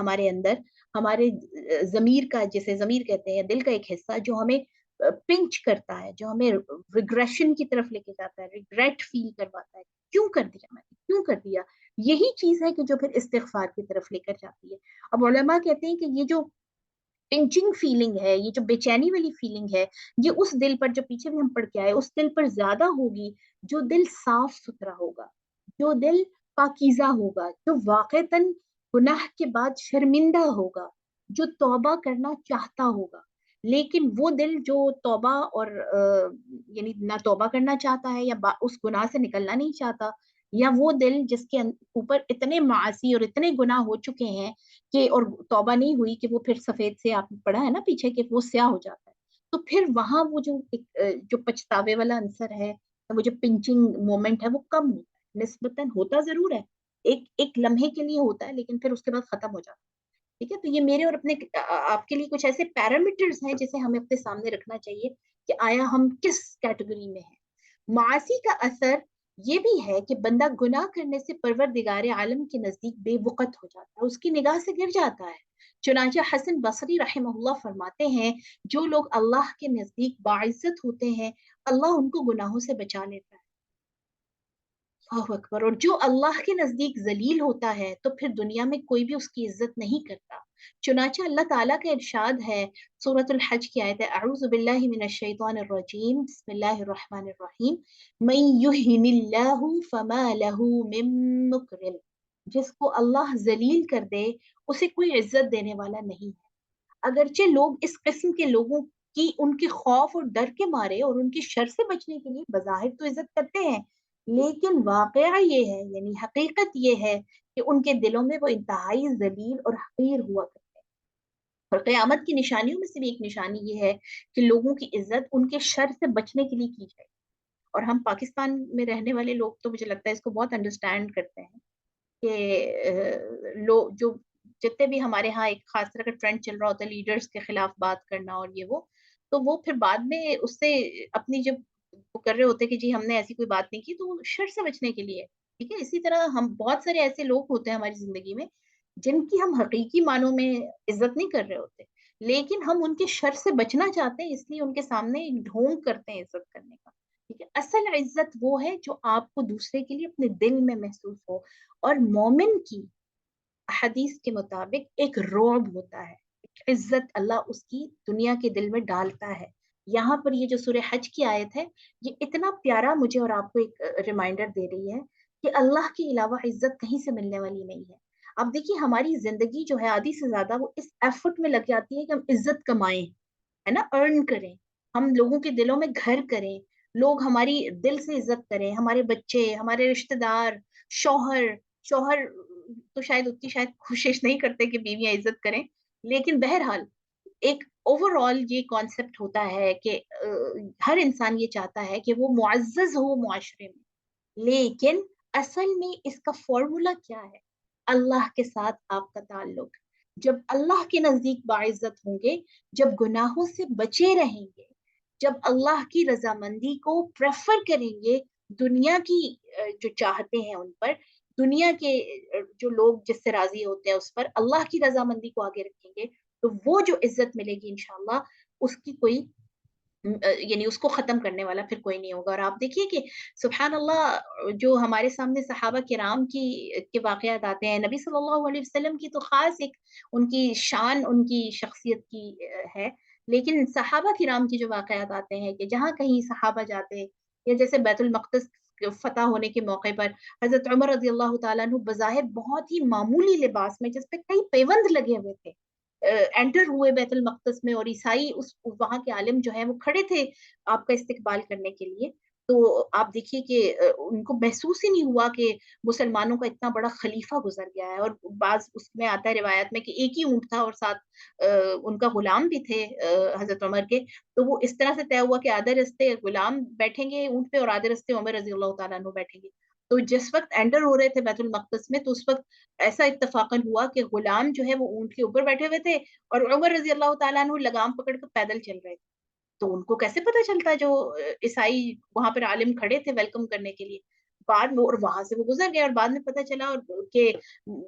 ہمارے اندر ہمارے ضمیر کا، جسے ضمیر کہتے ہیں، دل کا ایک حصہ جو ہمیں پنچ کرتا ہے، جو ہمیں ریگریشن کی طرف لے کے جاتا ہے، ریگریٹ فیل کرواتا ہے، کیوں کر دیا میں نے، کیوں کر دیا. یہی چیز ہے کہ جو پھر استغفار کی طرف لے کر جاتی ہے. اب علماء کہتے ہیں کہ یہ جو پنچنگ فیلنگ ہے، یہ جو بے چینی والی فیلنگ ہے، یہ اس دل پر، جو پیچھے بھی ہم پڑھ کے آئے، اس دل پر زیادہ ہوگی جو دل صاف ستھرا ہوگا، جو دل پاکیزہ ہوگا، جو واقعتاً گناہ کے بعد شرمندہ ہوگا، جو توبہ کرنا چاہتا ہوگا. لیکن وہ دل جو توبہ اور یعنی نہ توبہ کرنا چاہتا ہے، یا اس گناہ سے نکلنا نہیں چاہتا، یا وہ دل جس کے اوپر اتنے معاصی اور اتنے گناہ ہو چکے ہیں کہ اور توبہ نہیں ہوئی، کہ وہ پھر سفید سے، آپ نے پڑھا ہے نا پیچھے، کہ وہ سیاہ ہو جاتا ہے. تو پھر وہاں وہ جو جو پچھتاوے والا عنصر ہے، وہ جو پنچنگ مومنٹ ہے، وہ کم ہوتا ہے. نسبتاً ہوتا ضرور ہے، ایک لمحے کے لیے ہوتا ہے، لیکن پھر اس کے بعد ختم ہو جاتا ہے. ٹھیک ہے. تو یہ میرے اور اپنے آپ کے لیے کچھ ایسے پیرامیٹرز ہیں جسے ہمیں اپنے سامنے رکھنا چاہیے کہ آیا ہم کس کیٹیگری میں ہیں. معاصی کا اثر یہ بھی ہے کہ بندہ گناہ کرنے سے پروردگار عالم کے نزدیک بے وقت ہو جاتا ہے، اس کی نگاہ سے گر جاتا ہے. چنانچہ حسن بصری رحمہ اللہ فرماتے ہیں، جو لوگ اللہ کے نزدیک باعزت ہوتے ہیں، اللہ ان کو گناہوں سے بچا لیتا ہے. اللہ اکبر. اور جو اللہ کے نزدیک ذلیل ہوتا ہے تو پھر دنیا میں کوئی بھی اس کی عزت نہیں کرتا. چنانچہ اللہ تعالیٰ کا ارشاد ہے سورۃ الحج کی آیت ہے، اعوذ باللہ من الشیطان الرجیم، بسم اللہ الرحمن الرحیم، من یہن اللہ فما لہ من مکرم. جس کو اللہ ذلیل کر دے اسے کوئی عزت دینے والا نہیں ہے. اگرچہ لوگ اس قسم کے لوگوں کی ان کے خوف اور ڈر کے مارے اور ان کی شر سے بچنے کے لیے بظاہر تو عزت کرتے ہیں، لیکن واقعہ یہ ہے، یعنی حقیقت یہ ہے کہ ان کے دلوں میں وہ انتہائی ذلیل اور حقیر ہوا کرتے ہیں. اور قیامت کی نشانیوں میں سے بھی ایک نشانی یہ ہے کہ لوگوں کی عزت ان کے شر سے بچنے کے لیے کی جائے. اور ہم پاکستان میں رہنے والے لوگ تو مجھے لگتا ہے اس کو بہت انڈرسٹینڈ کرتے ہیں کہ لوگ جو جتنے بھی ہمارے ہاں ایک خاص طرح کا ٹرینڈ چل رہا ہوتا ہے لیڈرز کے خلاف بات کرنا اور یہ وہ، تو وہ پھر بعد میں اس سے اپنی جب وہ کر رہے ہوتے کہ جی ہم نے ایسی کوئی بات نہیں کی، تو شر سے بچنے کے لیے. ٹھیک ہے. اسی طرح ہم بہت سارے ایسے لوگ ہوتے ہیں ہماری زندگی میں جن کی ہم حقیقی معنوں میں عزت نہیں کر رہے ہوتے، لیکن ہم ان کے شر سے بچنا چاہتے ہیں، اس لیے ان کے سامنے ایک ڈھونگ کرتے ہیں عزت کرنے کا. ٹھیک ہے. اصل عزت وہ ہے جو آپ کو دوسرے کے لیے اپنے دل میں محسوس ہو. اور مومن کی حدیث کے مطابق ایک رعب ہوتا ہے، ایک عزت اللہ اس کی دنیا کے دل میں ڈالتا ہے. یہاں پر یہ جو سورہ حج کی آیت ہے، یہ اتنا پیارا مجھے اور آپ کو ایک ریمائنڈر دے رہی ہے کہ اللہ کے علاوہ عزت کہیں سے ملنے والی نہیں ہے. اب دیکھیے ہماری زندگی جو ہے آدھی سے زیادہ وہ اس ایفرٹ میں لگ جاتی ہے کہ ہم عزت کمائیں، ہے نا، ارن کریں، ہم لوگوں کے دلوں میں گھر کریں، لوگ ہماری دل سے عزت کریں، ہمارے بچے، ہمارے رشتہ دار، شوہر تو شاید اتنی شاید کوشش نہیں کرتے کہ بیویاں عزت کریں. لیکن بہرحال ایک اوور آل یہ کانسیپٹ ہوتا ہے کہ ہر انسان یہ چاہتا ہے کہ وہ معزز ہو معاشرے میں. لیکن اصل میں اس کا فارمولا کیا ہے؟ اللہ کے ساتھ آپ کا تعلق. جب اللہ کے نزدیک باعزت ہوں گے، جب گناہوں سے بچے رہیں گے، جب اللہ کی رضامندی کو پریفر کریں گے دنیا کی جو چاہتے ہیں ان پر، دنیا کے جو لوگ جس سے راضی ہوتے ہیں اس پر اللہ کی رضامندی کو آگے رکھیں گے، تو وہ جو عزت ملے گی انشاءاللہ اس کی کوئی یعنی اس کو ختم کرنے والا پھر کوئی نہیں ہوگا. اور آپ دیکھیے کہ سبحان اللہ جو ہمارے سامنے صحابہ کرام کے واقعات آتے ہیں، نبی صلی اللہ علیہ وسلم کی تو خاص ایک ان کی شان، ان کی شخصیت کی ہے، لیکن صحابہ کرام کی جو واقعات آتے ہیں کہ جہاں کہیں صحابہ جاتے، یا جیسے بیت المقدس فتح ہونے کے موقع پر حضرت عمر رضی اللہ تعالیٰ عنہ بظاہر بہت ہی معمولی لباس میں جس پہ کئی پیوند لگے ہوئے تھے انٹر ہوئے بیت المقدس میں، اور عیسائی اس وہاں کے عالم جو ہیں وہ کھڑے تھے آپ کا استقبال کرنے کے لیے. تو آپ دیکھیے کہ ان کو محسوس ہی نہیں ہوا کہ مسلمانوں کا اتنا بڑا خلیفہ گزر گیا ہے. اور بعض اس میں آتا ہے روایت میں کہ ایک ہی اونٹ تھا اور ساتھ ان کا غلام بھی تھے حضرت عمر کے. تو وہ اس طرح سے طے ہوا کہ آدھے رستے غلام بیٹھیں گے اونٹ پہ اور آدھے رستے عمر رضی اللہ تعالیٰ عنہ بیٹھیں گے. تو جس وقت انٹر ہو رہے تھے بیت المقدس میں، تو اس وقت ایسا اتفاقاً ہوا کہ غلام جو ہے وہ اونٹ کے اوپر بیٹھے ہوئے تھے اور عمر رضی اللہ تعالیٰ عنہ لگام پکڑ کر پیدل چل رہے تھے. تو ان کو کیسے پتا چلتا جو عیسائی وہاں پر عالم کھڑے تھے ویلکم کرنے کے لیے؟ بعد میں اور وہاں سے وہ گزر گئے اور بعد میں پتہ چلا اور کہ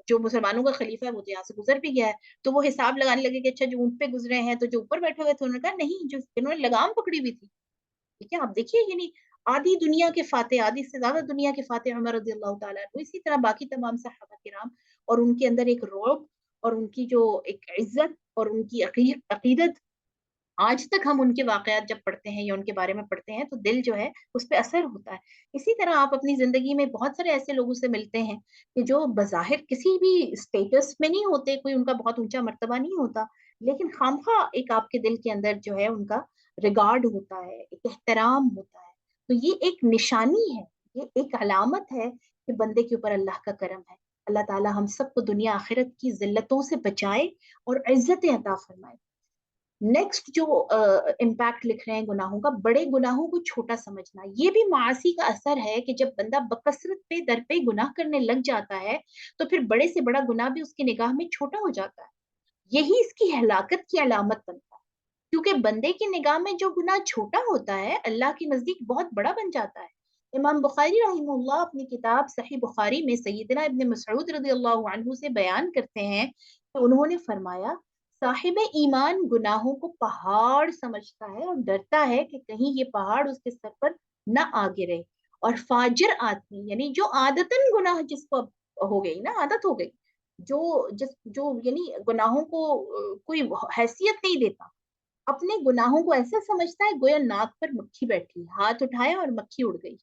جو مسلمانوں کا خلیفہ ہے وہ تو یہاں سے گزر بھی گیا ہے. تو وہ حساب لگانے لگے کہ اچھا جو اونٹ پہ گزرے ہیں تو جو اوپر بیٹھے ہوئے تھے انہوں نے کہا نہیں جو انہوں نے لگام پکڑی ہوئی تھی. ٹھیک ہے آپ دیکھیے یعنی آدھی دنیا کے فاتح آدھی سے زیادہ دنیا کے فاتح عمر رضی اللہ تعالیٰ عنہ اسی طرح باقی تمام صحابہ کرام اور ان کے اندر ایک رعب اور ان کی جو ایک عزت اور ان کی عقیدت آج تک ہم ان کے واقعات جب پڑھتے ہیں یا ان کے بارے میں پڑھتے ہیں تو دل جو ہے اس پہ اثر ہوتا ہے. اسی طرح آپ اپنی زندگی میں بہت سارے ایسے لوگوں سے ملتے ہیں کہ جو بظاہر کسی بھی اسٹیٹس میں نہیں ہوتے کوئی ان کا بہت اونچا مرتبہ نہیں ہوتا لیکن خامخواہ ایک آپ کے دل کے اندر جو ہے ان کا ریگارڈ ہوتا ہے ایک احترام ہوتا ہے. تو یہ ایک نشانی ہے یہ ایک علامت ہے کہ بندے کے اوپر اللہ کا کرم ہے. اللہ تعالی ہم سب کو دنیا آخرت کی ذلتوں سے بچائے اور عزتیں عطا فرمائے. نیکسٹ جو امپیکٹ لکھ رہے ہیں گناہوں کا بڑے گناہوں کو چھوٹا سمجھنا یہ بھی معاصی کا اثر ہے کہ جب بندہ بکثرت پہ در پہ گناہ کرنے لگ جاتا ہے تو پھر بڑے سے بڑا گناہ بھی اس کی نگاہ میں چھوٹا ہو جاتا ہے. یہی اس کی ہلاکت کی علامت بنتا ہے کیونکہ بندے کی نگاہ میں جو گناہ چھوٹا ہوتا ہے اللہ کے نزدیک بہت بڑا بن جاتا ہے. امام بخاری رحمہ اللہ اپنی کتاب صحیح بخاری میں سیدنا ابن مسعود رضی اللہ عنہ سے بیان کرتے ہیں کہ انہوں نے فرمایا صاحب ایمان گناہوں کو پہاڑ سمجھتا ہے اور ڈرتا ہے کہ کہیں یہ پہاڑ اس کے سر پر نہ آ گرے. اور فاجر آدمی یعنی جو عادتاً گناہ جس کو ہو گئی نا عادت ہو گئی جو یعنی گناہوں کو کوئی حیثیت نہیں دیتا اپنے گناہوں کو ایسا سمجھتا ہے گویا ناک پر مکھی بیٹھی ہاتھ اٹھایا اور مکھی اڑ گئی.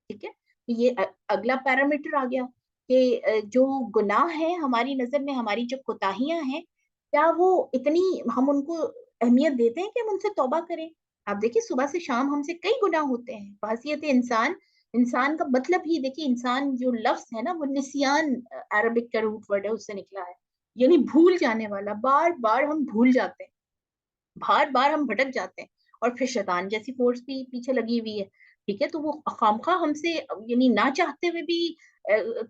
ٹھیک ہے یہ اگلا پیرامیٹر آ گیا کہ جو گناہ ہے ہماری نظر میں ہماری جو کوتاہیاں ہیں کیا وہ اتنی ہم ان کو اہمیت دیتے ہیں کہ ہم ان سے توبہ کریں. آپ دیکھیے صبح سے شام ہم سے کئی گناہ ہوتے ہیں بحیثیت انسان کا مطلب ہی دیکھیے انسان جو لفظ ہے نا وہ نسیان عربک کا روٹ ورڈ ہے اس سے نکلا ہے یعنی بھول جانے والا بار بار ہم بھول جاتے ہیں بار بار ہم بھٹک جاتے ہیں اور پھر شیطان جیسی فورس بھی پیچھے لگی ہوئی ہے. ٹھیک ہے تو وہ خامخواہ ہم سے یعنی نہ چاہتے ہوئے بھی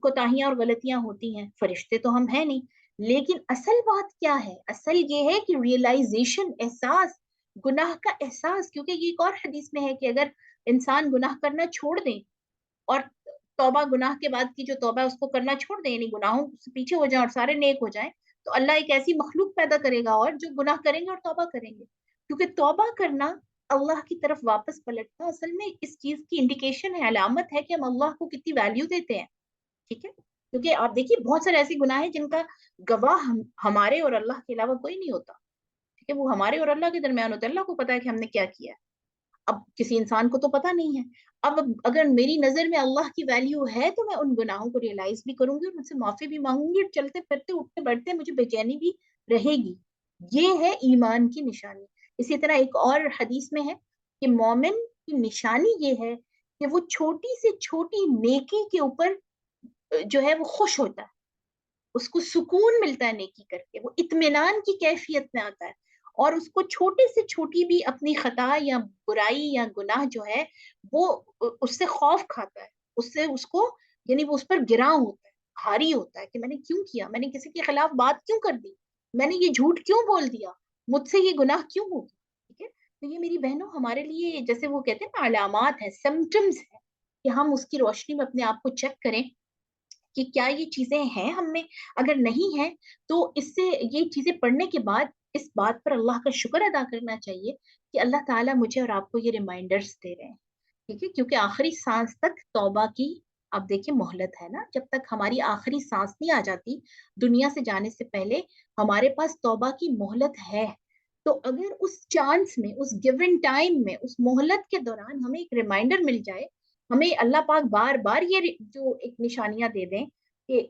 کوتاہیاں اور غلطیاں ہوتی ہیں. فرشتے تو ہم ہیں نہیں لیکن اصل بات کیا ہے اصل یہ ہے کہ ریئلائزیشن احساس گناہ کا احساس کیونکہ یہ ایک اور حدیث میں ہے کہ اگر انسان گناہ کرنا چھوڑ دیں اور توبہ گناہ کے بعد کی جو توبہ ہے اس کو کرنا چھوڑ دیں یعنی گناہوں سے پیچھے ہو جائیں اور سارے نیک ہو جائیں تو اللہ ایک ایسی مخلوق پیدا کرے گا اور جو گناہ کریں گے اور توبہ کریں گے کیونکہ توبہ کرنا اللہ کی طرف واپس پلٹنا اصل میں اس چیز کی انڈیکیشن ہے علامت ہے کہ ہم اللہ کو کتنی ویلیو دیتے ہیں. ٹھیک ہے کیونکہ آپ دیکھیے بہت سارے ایسے گناہ ہیں جن کا گواہ ہمارے اور اللہ کے علاوہ کوئی نہیں ہوتا. ٹھیک ہے وہ ہمارے اور اللہ کے درمیان ہوتا ہے اللہ کو پتا ہے کہ ہم نے کیا کیا ہے. اب کسی انسان کو تو پتا نہیں ہے. اب اگر میری نظر میں اللہ کی ویلیو ہے تو میں ان گناہوں کو ریئلائز بھی کروں گی اور ان سے معافی بھی مانگوں گی اور چلتے پھرتے اٹھتے بیٹھتے مجھے بے چینی بھی رہے گی. یہ ہے ایمان کی نشانی. اسی طرح ایک اور حدیث میں ہے کہ مومن کی نشانی یہ ہے کہ وہ چھوٹی سے چھوٹی نیکی کے اوپر جو ہے وہ خوش ہوتا ہے اس کو سکون ملتا ہے نیکی کر کے وہ اطمینان کی کیفیت میں آتا ہے اور اس کو چھوٹے سے چھوٹی بھی اپنی خطا یا برائی یا گناہ جو ہے وہ اس سے خوف کھاتا ہے اس سے اس کو یعنی وہ اس پر گراں ہوتا ہے بھاری ہوتا ہے کہ میں نے کیوں کیا میں نے کسی کے خلاف بات کیوں کر دی میں نے یہ جھوٹ کیوں بول دیا مجھ سے یہ گناہ کیوں ہو گیا. ٹھیک ہے تو یہ میری بہنوں ہمارے لیے جیسے وہ کہتے ہیں نا علامات ہے سمٹمز ہے کہ ہم اس کی روشنی میں اپنے آپ کو چیک کریں کہ کیا یہ چیزیں ہیں ہم میں اگر نہیں ہے تو اس سے یہ چیزیں پڑھنے کے بعد اس بات پر اللہ کا شکر ادا کرنا چاہیے کہ اللہ تعالیٰ مجھے اور آپ کو یہ ریمائنڈرز دے رہے ہیں. ٹھیک ہے کیونکہ آخری سانس تک توبہ کی آپ دیکھیں مہلت ہے نا جب تک ہماری آخری سانس نہیں آ جاتی دنیا سے جانے سے پہلے ہمارے پاس توبہ کی مہلت ہے. تو اگر اس چانس میں اس گیون ٹائم میں اس مہلت کے دوران ہمیں ایک ریمائنڈر مل جائے ہمیں اللہ پاک بار بار یہ جو ایک نشانیاں دے دیں کہ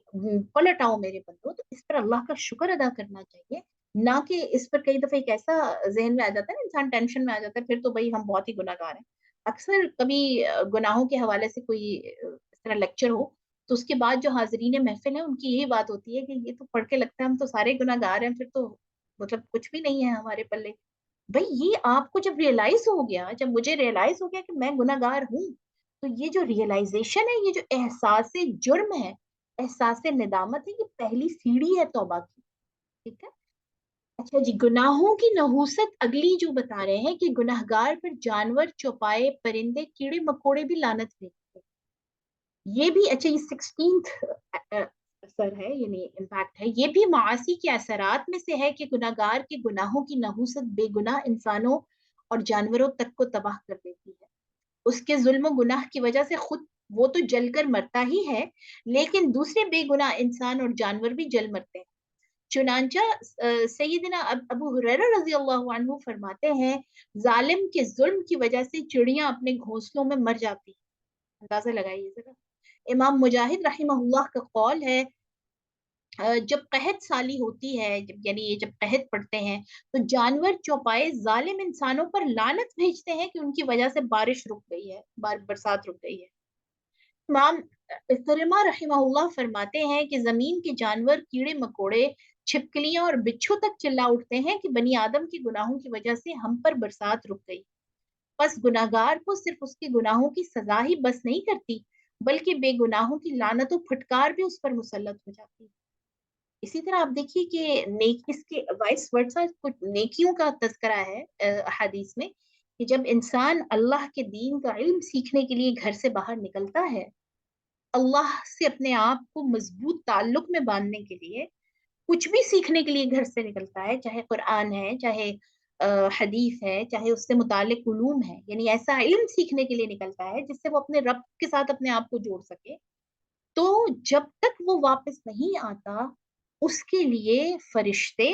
پلٹ آؤ میرے بندو تو اس پر اللہ کا شکر ادا کرنا چاہیے نہ کہ اس پر کئی دفعہ ایک ایسا ذہن میں آ جاتا ہے نا انسان ٹینشن میں آ جاتا ہے پھر تو بھائی ہم بہت ہی گناہ گار ہیں. اکثر کبھی گناہوں کے حوالے سے کوئی اس طرح لیکچر ہو تو اس کے بعد جو حاضرین محفل ہیں ان کی یہی بات ہوتی ہے کہ یہ تو پڑھ کے لگتا ہے ہم تو سارے گناہ گار ہیں پھر تو مطلب کچھ بھی نہیں ہے ہمارے پلے. بھائی یہ آپ کو جب ریئلائز ہو گیا جب مجھے ریئلائز ہو گیا کہ میں گناہ گار ہوں تو یہ جو ریئلائزیشن ہے یہ جو احساس جرم ہے احساس ندامت ہے یہ پہلی سیڑھی ہے توبہ کی. ٹھیک ہے اچھا جی گناہوں کی نحوست اگلی جو بتا رہے ہیں کہ گناہگار پر جانور چوپائے پرندے کیڑے مکوڑے بھی لعنت بھیجتے ہیں. یہ بھی اچھا یہ 16th اثر ہے یعنی امپیکٹ ہے، یہ بھی معاصی کے اثرات میں سے ہے کہ گناہگار کے گناہوں کی نحوست بے گناہ انسانوں اور جانوروں تک کو تباہ کر دیتی ہے. اس کے ظلم و گناہ کی وجہ سے خود وہ تو جل کر مرتا ہی ہے، لیکن دوسرے بے گناہ انسان اور جانور بھی جل مرتے ہیں. چنانچہ سیدنا ابو ہریرہ رضی اللہ عنہ فرماتے ہیں ظالم کے ظلم کی وجہ سے چڑیاں اپنے گھونسلوں میں مر جاتی ہیں. اندازہ لگائیے ذرا. امام مجاہد رحمہ اللہ کا قول ہے جب قحط سالی ہوتی ہے، یعنی جب قحط پڑتے ہیں تو جانور چوپائے ظالم انسانوں پر لعنت بھیجتے ہیں کہ ان کی وجہ سے بارش رک گئی ہے، برسات رک گئی ہے. امام اکرمہ رحمہ اللہ فرماتے ہیں کہ زمین کے جانور کیڑے مکوڑے چھپکلیاں اور بچھو تک چلا اٹھتے ہیں کہ بنی آدم کے گناہوں کی وجہ سے ہم پر برسات رک گئی. بس گناہگار کو صرف اس کے گناہوں کی سزا ہی بس نہیں کرتی بلکہ بے گناہوں کی لعنت و پھٹکار بھی اس پر مسلط ہو جاتی ہے. اسی طرح آپ دیکھیے کہ اس کے وائس ورسا کچھ نیکیوں کا تذکرہ ہے احادیث میں کہ جب انسان اللہ کے دین کا علم سیکھنے کے لیے گھر سے باہر نکلتا ہے، اللہ سے اپنے آپ کو مضبوط تعلق میں باندھنے کے لیے کچھ بھی سیکھنے کے لیے گھر سے نکلتا ہے، چاہے قرآن ہے، چاہے حدیث ہے، چاہے اس سے متعلق علوم ہے، یعنی ایسا علم سیکھنے کے لیے نکلتا ہے جس سے وہ اپنے رب کے ساتھ اپنے آپ کو جوڑ سکے، تو جب تک وہ واپس نہیں آتا اس کے لیے فرشتے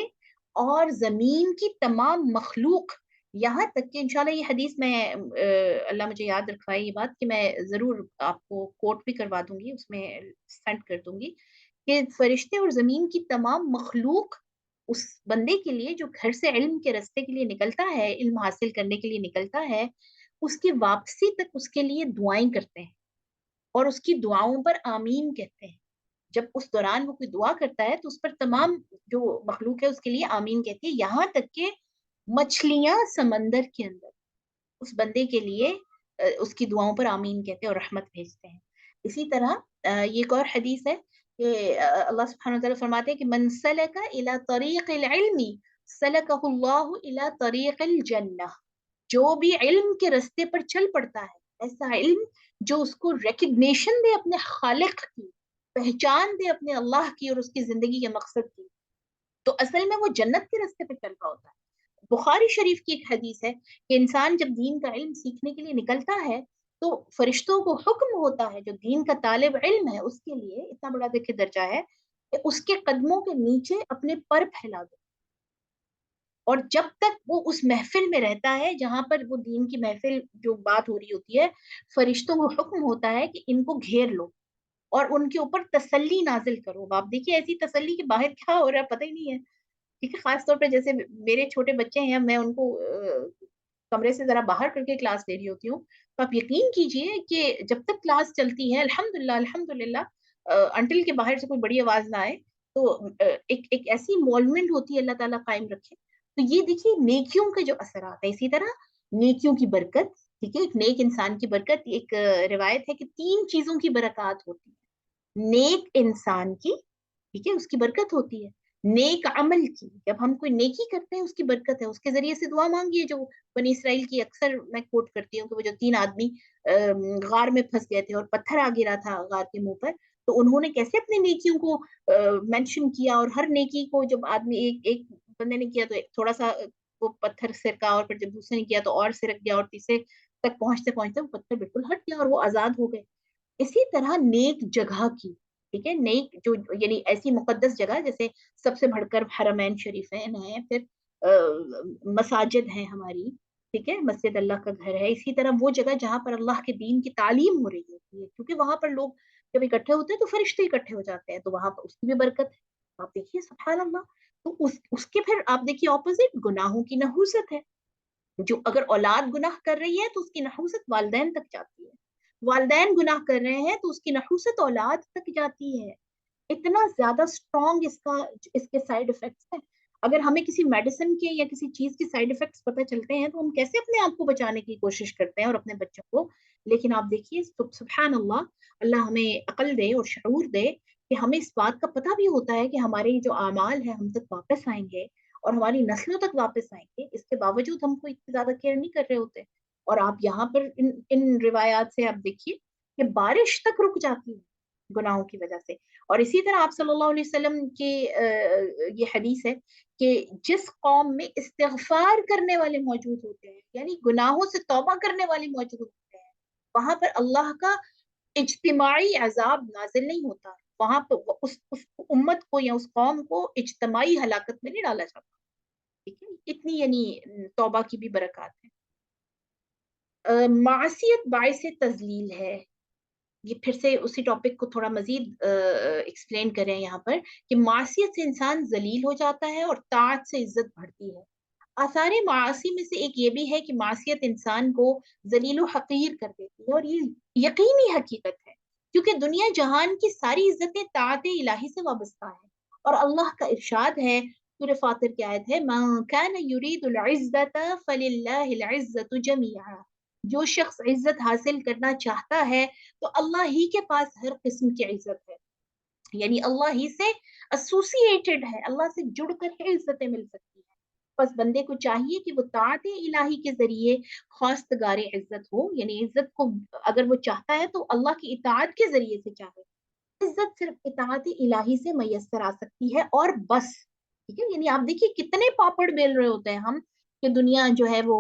اور زمین کی تمام مخلوق، یہاں تک کہ انشاءاللہ یہ حدیث میں اللہ مجھے یاد رکھوائے یہ بات کہ میں ضرور آپ کو کوٹ بھی کروا دوں گی، اس میں سینڈ کر دوں گی کہ فرشتے اور زمین کی تمام مخلوق اس بندے کے لیے جو گھر سے علم کے راستے کے لیے نکلتا ہے، علم حاصل کرنے کے لیے نکلتا ہے، اس کی واپسی تک اس کے لیے دعائیں کرتے ہیں اور اس کی دعاؤں پر آمین کہتے ہیں. جب اس دوران وہ کوئی دعا کرتا ہے تو اس پر تمام جو مخلوق ہے اس کے لیے آمین کہتی ہے، یہاں تک کہ مچھلیاں سمندر کے اندر اس بندے کے لیے اس کی دعاؤں پر آمین کہتے ہیں اور رحمت بھیجتے ہیں. اسی طرح یہ ایک اور حدیث ہے کہ اللہ سبحانہ وتعالی فرماتے ہیں کہ من سلک الی طریق العلم سلکہ اللہ الی طریق الجنہ، جو بھی علم کے رستے پر چل پڑتا ہے، ایسا علم جو اس کو ریکگنیشن دے اپنے خالق کی، پہچان دے اپنے اللہ کی اور اس کی زندگی کے مقصد کی، تو اصل میں وہ جنت کے رستے پہ چل رہا ہوتا ہے. بخاری شریف کی ایک حدیث ہے کہ انسان جب دین کا علم سیکھنے کے لیے نکلتا ہے تو فرشتوں کو حکم ہوتا ہے جو دین کا طالب علم ہے اس کے لیے اتنا بڑا دیکھے درجہ ہے کہ اس کے قدموں کے نیچے اپنے پر پھیلا دو، اور جب تک وہ اس محفل میں رہتا ہے جہاں پر وہ دین کی محفل جو بات ہو رہی ہوتی ہے، فرشتوں کو حکم ہوتا ہے کہ ان کو گھیر لو اور ان کے اوپر تسلی نازل کرو. آپ دیکھیے ایسی تسلی کہ باہر کیا ہو رہا ہے پتہ ہی نہیں ہے. ٹھیک ہے، خاص طور پہ جیسے میرے چھوٹے بچے ہیں، میں ان کو کمرے سے ذرا باہر کر کے کلاس لے رہی ہوتی ہوں، تو آپ یقین کیجئے کہ جب تک کلاس چلتی ہے الحمدللہ الحمدللہ انٹل کے باہر سے کوئی بڑی آواز نہ آئے تو ایک ایسی انوالومنٹ ہوتی ہے، اللہ تعالیٰ قائم رکھے. تو یہ دیکھیے نیکیوں کے جو اثرات ہیں. اسی طرح نیکیوں کی برکت، ٹھیک ہے، ایک نیک انسان کی برکت، ایک روایت ہے کہ 3 چیزوں کی برکات ہوتی ہے. نیک انسان کی، ٹھیک ہے، اس کی برکت ہوتی ہے. نیک عمل کی، جب ہم کوئی نیکی کرتے ہیں اس کی برکت ہے، اس کے ذریعے سے دعا مانگیے. جو بنی اسرائیل کی اکثر میں کوٹ کرتی ہوں کہ وہ جو 3 آدمی غار میں پھنس گئے تھے اور پتھر آ گرا تھا غار کے منہ پر، تو انہوں نے کیسے اپنی نیکیوں کو مینشن کیا، اور ہر نیکی کو جب آدمی ایک بندے نے کیا تو تھوڑا سا وہ پتھر سرکا، اور پھر جب دوسرے نے کیا تو اور سرک گیا، اور تیسرے تک پہنچتے پہنچتے وہ پتھر بالکل ہٹ گیا اور وہ آزاد ہو گئے. اسی طرح نیک جگہ کی، ٹھیک ہے، نیک جو یعنی ایسی مقدس جگہ جیسے سب سے بڑھ کر حرمین شریفین ہیں، پھر مساجد ہیں ہماری، ٹھیک ہے، مسجد اللہ کا گھر ہے. اسی طرح وہ جگہ جہاں پر اللہ کے دین کی تعلیم ہو رہی ہوتی ہے، کیونکہ وہاں پر لوگ جب اکٹھے ہوتے ہیں تو فرشتے اکٹھے ہو جاتے ہیں، تو وہاں پر اس کی بھی برکت ہے. آپ دیکھیے سبحان اللہ. تو اس کے پھر آپ دیکھیے اپوزٹ گناہوں کی نحوست ہے. جو اگر اولاد گناہ کر رہی ہے تو اس کی نحوست والدین تک جاتی ہے، والدین گناہ کر رہے ہیں تو اس کی نحوست اولاد تک جاتی ہے. اتنا زیادہ اسٹرانگ اس کے سائڈ افیکٹس ہیں. اگر ہمیں کسی میڈیسن کے یا کسی چیز کے سائڈ افیکٹس پتہ چلتے ہیں تو ہم کیسے اپنے آپ کو بچانے کی کوشش کرتے ہیں اور اپنے بچوں کو. لیکن آپ دیکھیے سبحان اللہ، اللہ ہمیں عقل دے اور شعور دے کہ ہمیں اس بات کا پتہ بھی ہوتا ہے کہ ہمارے جو اعمال ہیں ہم تک واپس آئیں گے اور ہماری نسلوں تک واپس آئیں گے. اس کے باوجود ہم کو اتنی زیادہ کیئر نہیں کر رہے ہوتے. اور آپ یہاں پر ان روایات سے آپ دیکھیے کہ بارش تک رک جاتی ہے گناہوں کی وجہ سے. اور اسی طرح آپ صلی اللہ علیہ وسلم کی یہ حدیث ہے کہ جس قوم میں استغفار کرنے والے موجود ہوتے ہیں، یعنی گناہوں سے توبہ کرنے والے موجود ہوتے ہیں، وہاں پر اللہ کا اجتماعی عذاب نازل نہیں ہوتا. وہاں پر اس امت کو یا اس قوم کو اجتماعی ہلاکت میں نہیں ڈالا جاتا. ٹھیک ہے، اتنی یعنی توبہ کی بھی برکات ہے. معصیت باعث تذلیل ہے. یہ پھر سے اسی ٹاپک کو تھوڑا مزید ایکسپلین کریں یہاں پر کہ معصیت سے انسان ذلیل ہو جاتا ہے اور طاعت سے عزت بڑھتی ہے. آثار معاصی میں سے ایک یہ بھی ہے کہ معصیت انسان کو ذلیل و حقیر کر دیتی ہے، اور یہ یقینی حقیقت ہے کیونکہ دنیا جہان کی ساری عزتیں طاعت الہی سے وابستہ ہیں. اور اللہ کا ارشاد ہے، سورہ فاطر کی آیت ہے، من کان یرید العزت فللہ العزت جمیعا. جو شخص عزت حاصل کرنا چاہتا ہے تو اللہ ہی کے پاس ہر قسم کی عزت ہے، یعنی اللہ ہی سے ایسوسیٹڈ ہے، اللہ سے جڑ کر ہی عزتیں مل سکتی ہیں. بس بندے کو چاہیے کہ وہ طاعت الہی کے ذریعے خواستگار عزت ہو، یعنی عزت کو اگر وہ چاہتا ہے تو اللہ کی اطاعت کے ذریعے سے چاہے. عزت صرف اطاعت الہی سے میسر آ سکتی ہے اور بس. ٹھیک ہے، یعنی آپ دیکھیے کتنے پاپڑ بیل رہے ہوتے ہیں ہم کہ دنیا جو ہے وہ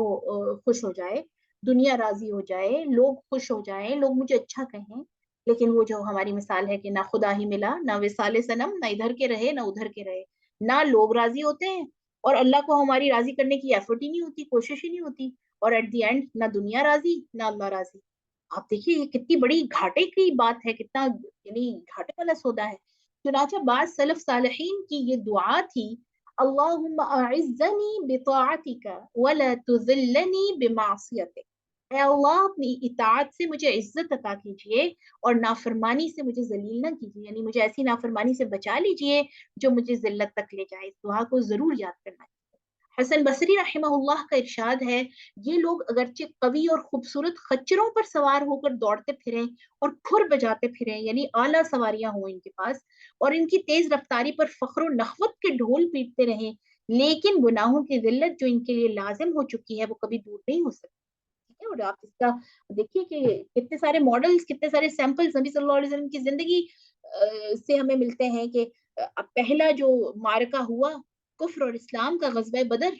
خوش ہو جائے، دنیا راضی ہو جائے، لوگ خوش ہو جائیں، لوگ مجھے اچھا کہیں. لیکن وہ جو ہماری مثال ہے کہ نہ خدا ہی ملا، نہ وصال صنم، نہ ادھر کے رہے نہ ادھر کے رہے، نہ لوگ راضی ہوتے ہیں اور اللہ کو ہماری راضی کرنے کی ایفرٹ ہی نہیں ہوتی، کوشش ہی نہیں ہوتی، اور ایٹ دی اینڈ نہ دنیا راضی نہ اللہ راضی. آپ دیکھیے یہ کتنی بڑی گھاٹے کی بات ہے، کتنا یعنی گھاٹے والا سودا ہے. چنانچہ بعض سلف صالحین کی یہ دعا تھی، اللہم اعزنی بطاعتک ولا تذلنی بمعصیتک. اے اللہ اپنی اطاعت سے مجھے عزت عطا کیجئے اور نافرمانی سے مجھے ذلیل نہ کیجیے، یعنی مجھے ایسی نافرمانی سے بچا لیجئے جو مجھے ذلت تک لے جائے. اس دعا کو ضرور یاد کرنا ہے. حسن بصری رحمہ اللہ کا ارشاد ہے، یہ لوگ اگرچہ قوی اور خوبصورت خچروں پر سوار ہو کر دوڑتے پھریں اور کھر بجاتے پھریں، یعنی اعلیٰ سواریاں ہوں ان کے پاس، اور ان کی تیز رفتاری پر فخر و نخوت کے ڈھول پیٹتے رہیں، لیکن گناہوں کی ذلت جو ان کے لیے لازم ہو چکی ہے وہ کبھی دور نہیں ہو سکتی. ٹھیک ہے، اور آپ اس کا دیکھیے کہ کتنے سارے ماڈلز، کتنے سارے سیمپلز نبی صلی اللہ علیہ وسلم کی زندگی سے ہمیں ملتے ہیں کہ پہلا جو معرکہ ہوا کفر اور اسلام کا، غزوہ بدر،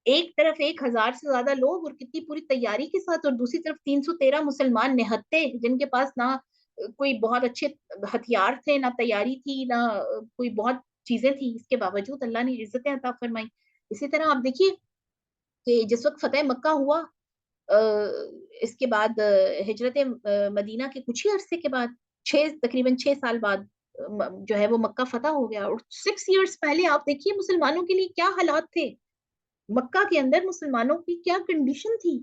ایک طرف 1,000 سے زیادہ لوگ اور کتنی پوری تیاری کے ساتھ، اور دوسری طرف 313 مسلمان نہتے جن کے پاس نہ کوئی بہت اچھے ہتھیار تھے، نہ تیاری تھی، نہ کوئی بہت چیزیں تھیں، اس کے باوجود اللہ نے عزتیں عطا فرمائی. اسی طرح آپ دیکھیے کہ جس وقت فتح مکہ ہوا، اس کے بعد ہجرت مدینہ کے کچھ ہی عرصے کے بعد، تقریباً 6 سال بعد جو ہے وہ مکہ فتح ہو گیا. اور 6 ایئرس پہلے آپ دیکھیے مسلمانوں کے لیے کیا حالات تھے، مکہ کے اندر مسلمانوں کی کیا کنڈیشن تھی.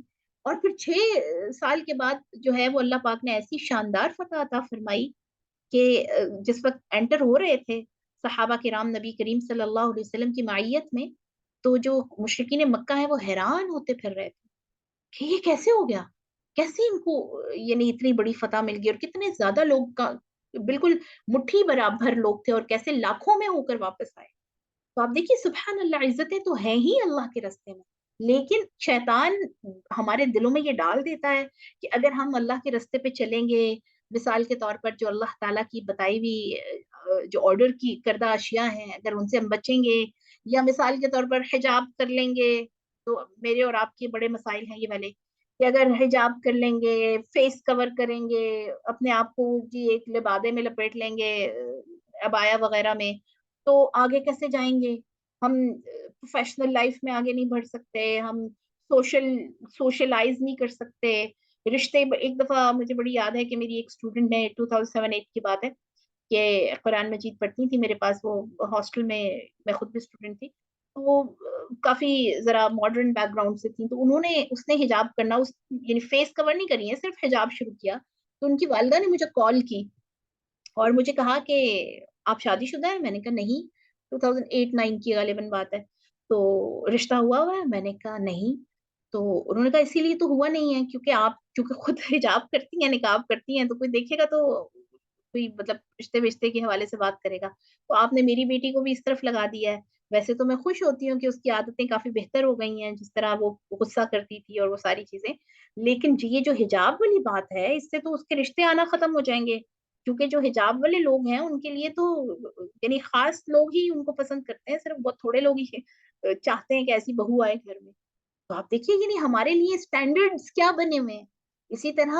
اور پھر 6 سال کے بعد جو ہے وہ اللہ پاک نے ایسی شاندار فتح عطا فرمائی کہ جس وقت انٹر ہو رہے تھے صحابہ کرام نبی کریم صلی اللہ علیہ وسلم کی معیت میں، تو جو مشرکین مکہ ہیں وہ حیران ہوتے پھر رہے تھے کہ یہ کیسے ہو گیا، کیسے ان کو یعنی اتنی بڑی فتح مل گئی، اور کتنے زیادہ لوگ کا بالکل مٹھی برابر لوگ تھے اور کیسے لاکھوں میں ہو کر واپس آئے. تو آپ دیکھیے سبحان اللہ، عزتیں تو ہیں ہی اللہ کے راستے میں، لیکن شیطان ہمارے دلوں میں یہ ڈال دیتا ہے کہ اگر ہم اللہ کے راستے پہ چلیں گے، مثال کے طور پر جو اللہ تعالیٰ کی بتائی ہوئی جو آرڈر کی کردہ اشیاء ہیں اگر ان سے ہم بچیں گے، یا مثال کے طور پر حجاب کر لیں گے، تو میرے اور آپ کے بڑے مسائل ہیں یہ والے کہ اگر حجاب کر لیں گے، فیس کور کریں گے، اپنے آپ کو جی ایک لبادے میں لپیٹ لیں گے، عبایا وغیرہ میں، تو آگے کیسے جائیں گے ہم؟ پروفیشنل لائف میں آگے نہیں بڑھ سکتے ہم، سوشلائز نہیں کر سکتے، رشتے. ایک دفعہ مجھے بڑی یاد ہے کہ میری ایک اسٹوڈنٹ نے 2007-8 کی بات ہے کہ قرآن مجید پڑھتی تھی میرے پاس، وہ ہاسٹل میں خود بھی اسٹوڈنٹ تھی، تو وہ کافی ذرا ماڈرن بیک گراؤنڈ سے تھی، تو اس نے حجاب کرنا یعنی فیس کور نہیں کری ہے، صرف حجاب شروع کیا. تو ان کی والدہ نے مجھے کال کی اور مجھے کہا کہ آپ شادی شدہ ہیں؟ میں نے کہا نہیں. 2008-9 کی غالباً بات ہے. تو رشتہ ہوا ہے؟ میں نے کہا نہیں. تو انہوں نے کہا اسی لیے تو ہوا نہیں ہے کیونکہ آپ چونکہ خود حجاب کرتی ہیں، نقاب کرتی ہیں، تو کوئی دیکھے گا تو کوئی مطلب رشتے کے حوالے سے بات کرے گا، تو آپ نے میری بیٹی کو بھی اس طرف لگا دیا ہے. ویسے تو میں خوش ہوتی ہوں کہ اس کی عادتیں کافی بہتر ہو گئی ہیں، جس طرح وہ غصہ کرتی تھی اور وہ ساری چیزیں، لیکن یہ جو حجاب والی بات ہے اس سے تو اس کے رشتے آنا ختم ہو جائیں گے، کیونکہ جو حجاب والے لوگ ہیں ان کے لیے تو یعنی خاص لوگ ہی ان کو پسند کرتے ہیں، صرف بہت تھوڑے لوگ ہی چاہتے ہیں کہ ایسی بہو آئے گھر میں. تو آپ دیکھیے یعنی ہمارے لیے اسٹینڈرڈز کیا بنے ہوئے ہیں. اسی طرح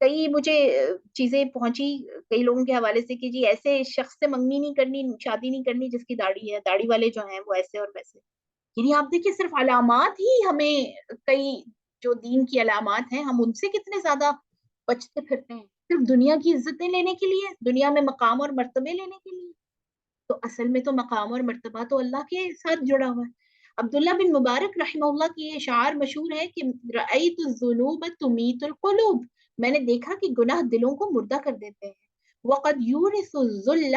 کئی مجھے چیزیں پہنچی کئی لوگوں کے حوالے سے کہ جی ایسے شخص سے منگنی نہیں کرنی، شادی نہیں کرنی جس کی داڑھی ہے، داڑھی والے جو ہیں وہ ایسے اور ویسے. یعنی آپ دیکھیے صرف علامات ہی ہمیں کئی جو دین کی علامات ہیں ہم ان سے کتنے زیادہ بچتے پھرتے ہیں، صرف دنیا کی عزتیں لینے کے لیے، دنیا میں مقام اور مرتبے لینے کے لیے. تو اصل میں تو مقام اور مرتبہ تو اللہ کے ساتھ جڑا ہوا ہے. عبداللہ بن مبارک رحمہ اللہ کی یہ شعار مشہور ہے کہ رأیت الذنوب تمیت القلوب، میں نے دیکھا کہ گناہ دلوں کو مردہ کر دیتے ہیں. وقد یورث الذل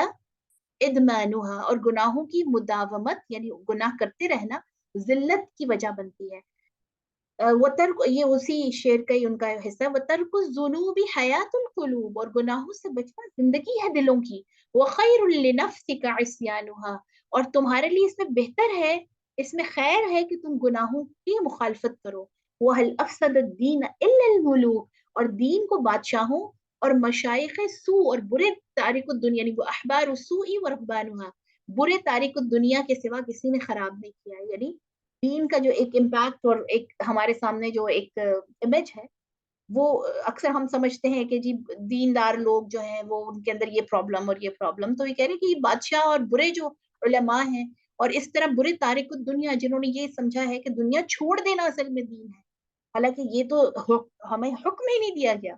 ادمانها، اور گناہوں کی مداومت یعنی گناہ کرتے رہنا ذلت کی وجہ بنتی ہے. وترک، یہ اسی شعر کا ہی ان کا حصہ ہے، وترک الذنوب حیات القلوب، اور گناہوں سے بچنا زندگی ہے دلوں کی. وخیر لنفسک عصیانها، اور تمہارے لیے اس میں بہتر ہے، اس میں خیر ہے کہ تم گناہوں کی مخالفت کرو. وہل افسد الدین الا الملوک، اور دین کو بادشاہوں اور مشائخ سو اور برے تارک الدنیا یعنی وہ احبار السوء ورهبانها، برے تارک الدنیا کے سوا کسی نے خراب نہیں کیا. یعنی دین کا جو ایک امپیکٹ اور ایک ہمارے سامنے جو ایک امیج ہے وہ اکثر ہم سمجھتے ہیں کہ جی دیندار لوگ جو ہیں وہ ان کے اندر یہ پرابلم اور یہ پرابلم، تو یہ کہہ رہے کہ یہ بادشاہ اور برے جو علماء ہیں اور اس طرح برے تارک الدنیا جنہوں نے یہ سمجھا ہے کہ دنیا چھوڑ دینا اصل میں دین ہے، حالانکہ یہ تو ہمیں حکم ہی نہیں دیا گیا،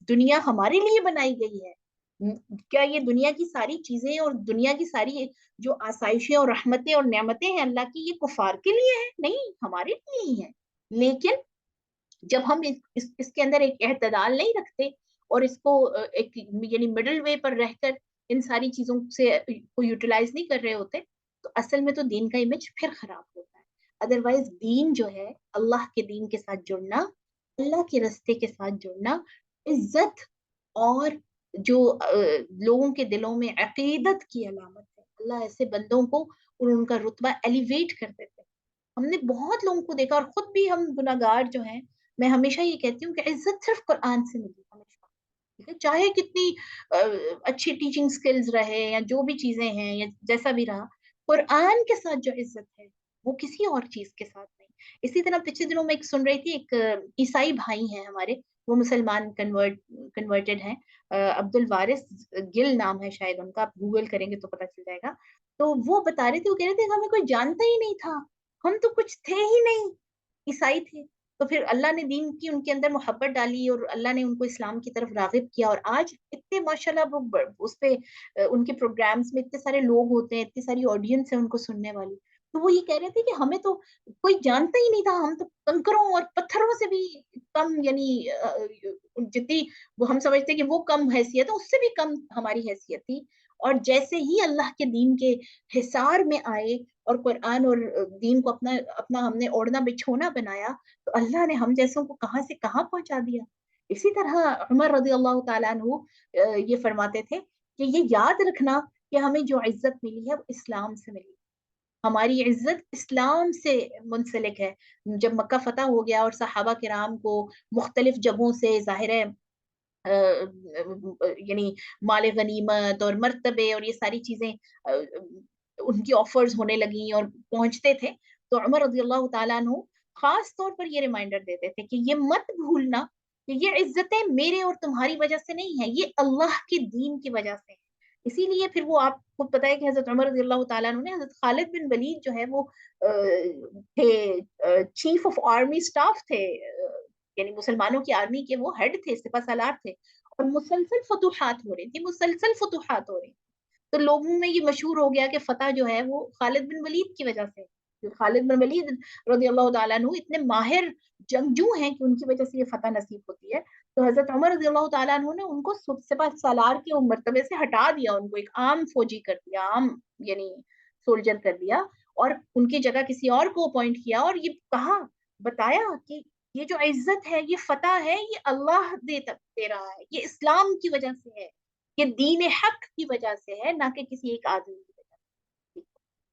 دنیا ہمارے لیے بنائی گئی ہے. کیا یہ دنیا کی ساری چیزیں اور دنیا کی ساری جو آسائشیں اور رحمتیں اور نعمتیں ہیں اللہ کی، یہ کفار کے لیے ہیں؟ نہیں، ہمارے لیے ہی ہے. لیکن جب ہم اس کے اندر ایک اعتدال نہیں رکھتے اور اس کو ایک یعنی مڈل وے پر رہ کر ان ساری چیزوں سے کو یوٹیلائز نہیں کر رہے ہوتے، تو اصل میں تو دین کا امیج پھر خراب ہوتا ہے. ادروائز دین جو ہے، اللہ کے دین کے ساتھ جڑنا، اللہ کے رستے کے ساتھ جڑنا، عزت اور جو لوگوں کے دلوں میں عقیدت کی علامت ہے. اللہ ایسے بندوں کو اور ان کا رتبہ ایلیویٹ کر دیتے ہیں. ہم نے بہت لوگوں کو دیکھا اور خود بھی ہم گناہگار جو ہیں، میں ہمیشہ یہ کہتی ہوں کہ عزت صرف قرآن سے ملی ہمیشہ، ٹھیک ہے؟ چاہے کتنی اچھی ٹیچنگ سکلز رہے یا جو بھی چیزیں ہیں یا جیسا بھی رہا، قرآن کے ساتھ جو عزت ہے وہ کسی اور چیز کے ساتھ نہیں. اسی طرح پچھلے دنوں میں ایک سن رہی تھی، ایک عیسائی بھائی ہیں ہمارے، وہ مسلمان کنورٹڈ ہیں، عبد الوارث گل نام ہے شاید ان کا، آپ گوگل کریں گے تو پتہ چل جائے گا. تو وہ بتا رہے تھے، وہ کہہ رہے تھے ہمیں کوئی جانتا ہی نہیں تھا، ہم تو کچھ تھے ہی نہیں، عیسائی تھے. تو پھر اللہ نے دین کی ان کے اندر محبت ڈالی اور اللہ نے ان کو اسلام کی طرف راغب کیا، اور آج اتنے ماشاءاللہ وہ اس پہ ان کے پروگرامز میں اتنے سارے لوگ ہوتے ہیں، اتنی ساری آڈینس ہے ان کو سننے والی. تو وہ یہ کہہ رہے تھے کہ ہمیں تو کوئی جانتا ہی نہیں تھا، ہم تو کنکروں اور پتھروں سے بھی کم، یعنی جتنی وہ ہم سمجھتے کہ وہ کم حیثیت ہے اس سے بھی کم ہماری حیثیت تھی. اور جیسے ہی اللہ کے دین کے حصار میں آئے اور قرآن اور دین کو اپنا اپنا ہم نے اوڑھنا بچھونا بنایا، تو اللہ نے ہم جیسوں کو کہاں سے کہاں پہنچا دیا. اسی طرح عمر رضی اللہ تعالیٰ عنہ یہ فرماتے تھے کہ یہ یاد رکھنا کہ ہمیں جو عزت ملی ہے وہ اسلام سے ملی، ہماری عزت اسلام سے منسلک ہے. جب مکہ فتح ہو گیا اور صحابہ کرام کو مختلف جگہوں سے ظاہر ہے یعنی مال غنیمت اور مرتبے اور یہ ساری چیزیں ان کی آفرز ہونے لگیں اور پہنچتے تھے، تو عمر رضی اللہ تعالیٰ عنہ خاص طور پر یہ ریمائنڈر دیتے تھے کہ یہ مت بھولنا کہ یہ عزتیں میرے اور تمہاری وجہ سے نہیں ہیں، یہ اللہ کے دین کی وجہ سے ہیں. اسی لیے پھر وہ آپ کو پتا ہے کہ حضرت عمر رضی اللہ تعالیٰ عنہ نے حضرت خالد بن ولید جو ہے وہ تھے چیف آف آرمی سٹاف تھے، یعنی مسلمانوں کی آرمی کے وہ ہیڈ تھے، سپہ سالار تھے، اور مسلسل فتوحات ہو رہی تھی، مسلسل فتوحات ہو رہی تھی. تو لوگوں میں یہ مشہور ہو گیا کہ فتح جو ہے وہ خالد بن ولید کی وجہ سے، خالد بن ولید رضی اللہ تعالیٰ عنہ اتنے ماہر جنگجو ہیں کہ ان کی وجہ سے یہ فتح نصیب ہوتی ہے. تو حضرت عمر رضی اللہ تعالیٰ عنہ نے ان کو سپہ سالار کے مرتبے سے ہٹا دیا، ان کو ایک عام فوجی کر دیا، عام یعنی سولجر کر دیا، اور ان کی جگہ کسی اور کو اپوائنٹ کیا، اور یہ کہا بتایا کہ یہ جو عزت ہے، یہ فتح ہے، یہ اللہ دے رہا ہے، یہ اسلام کی وجہ سے ہے، یہ دین حق کی وجہ سے ہے، نہ کہ کسی ایک آدمی کی وجہ سے.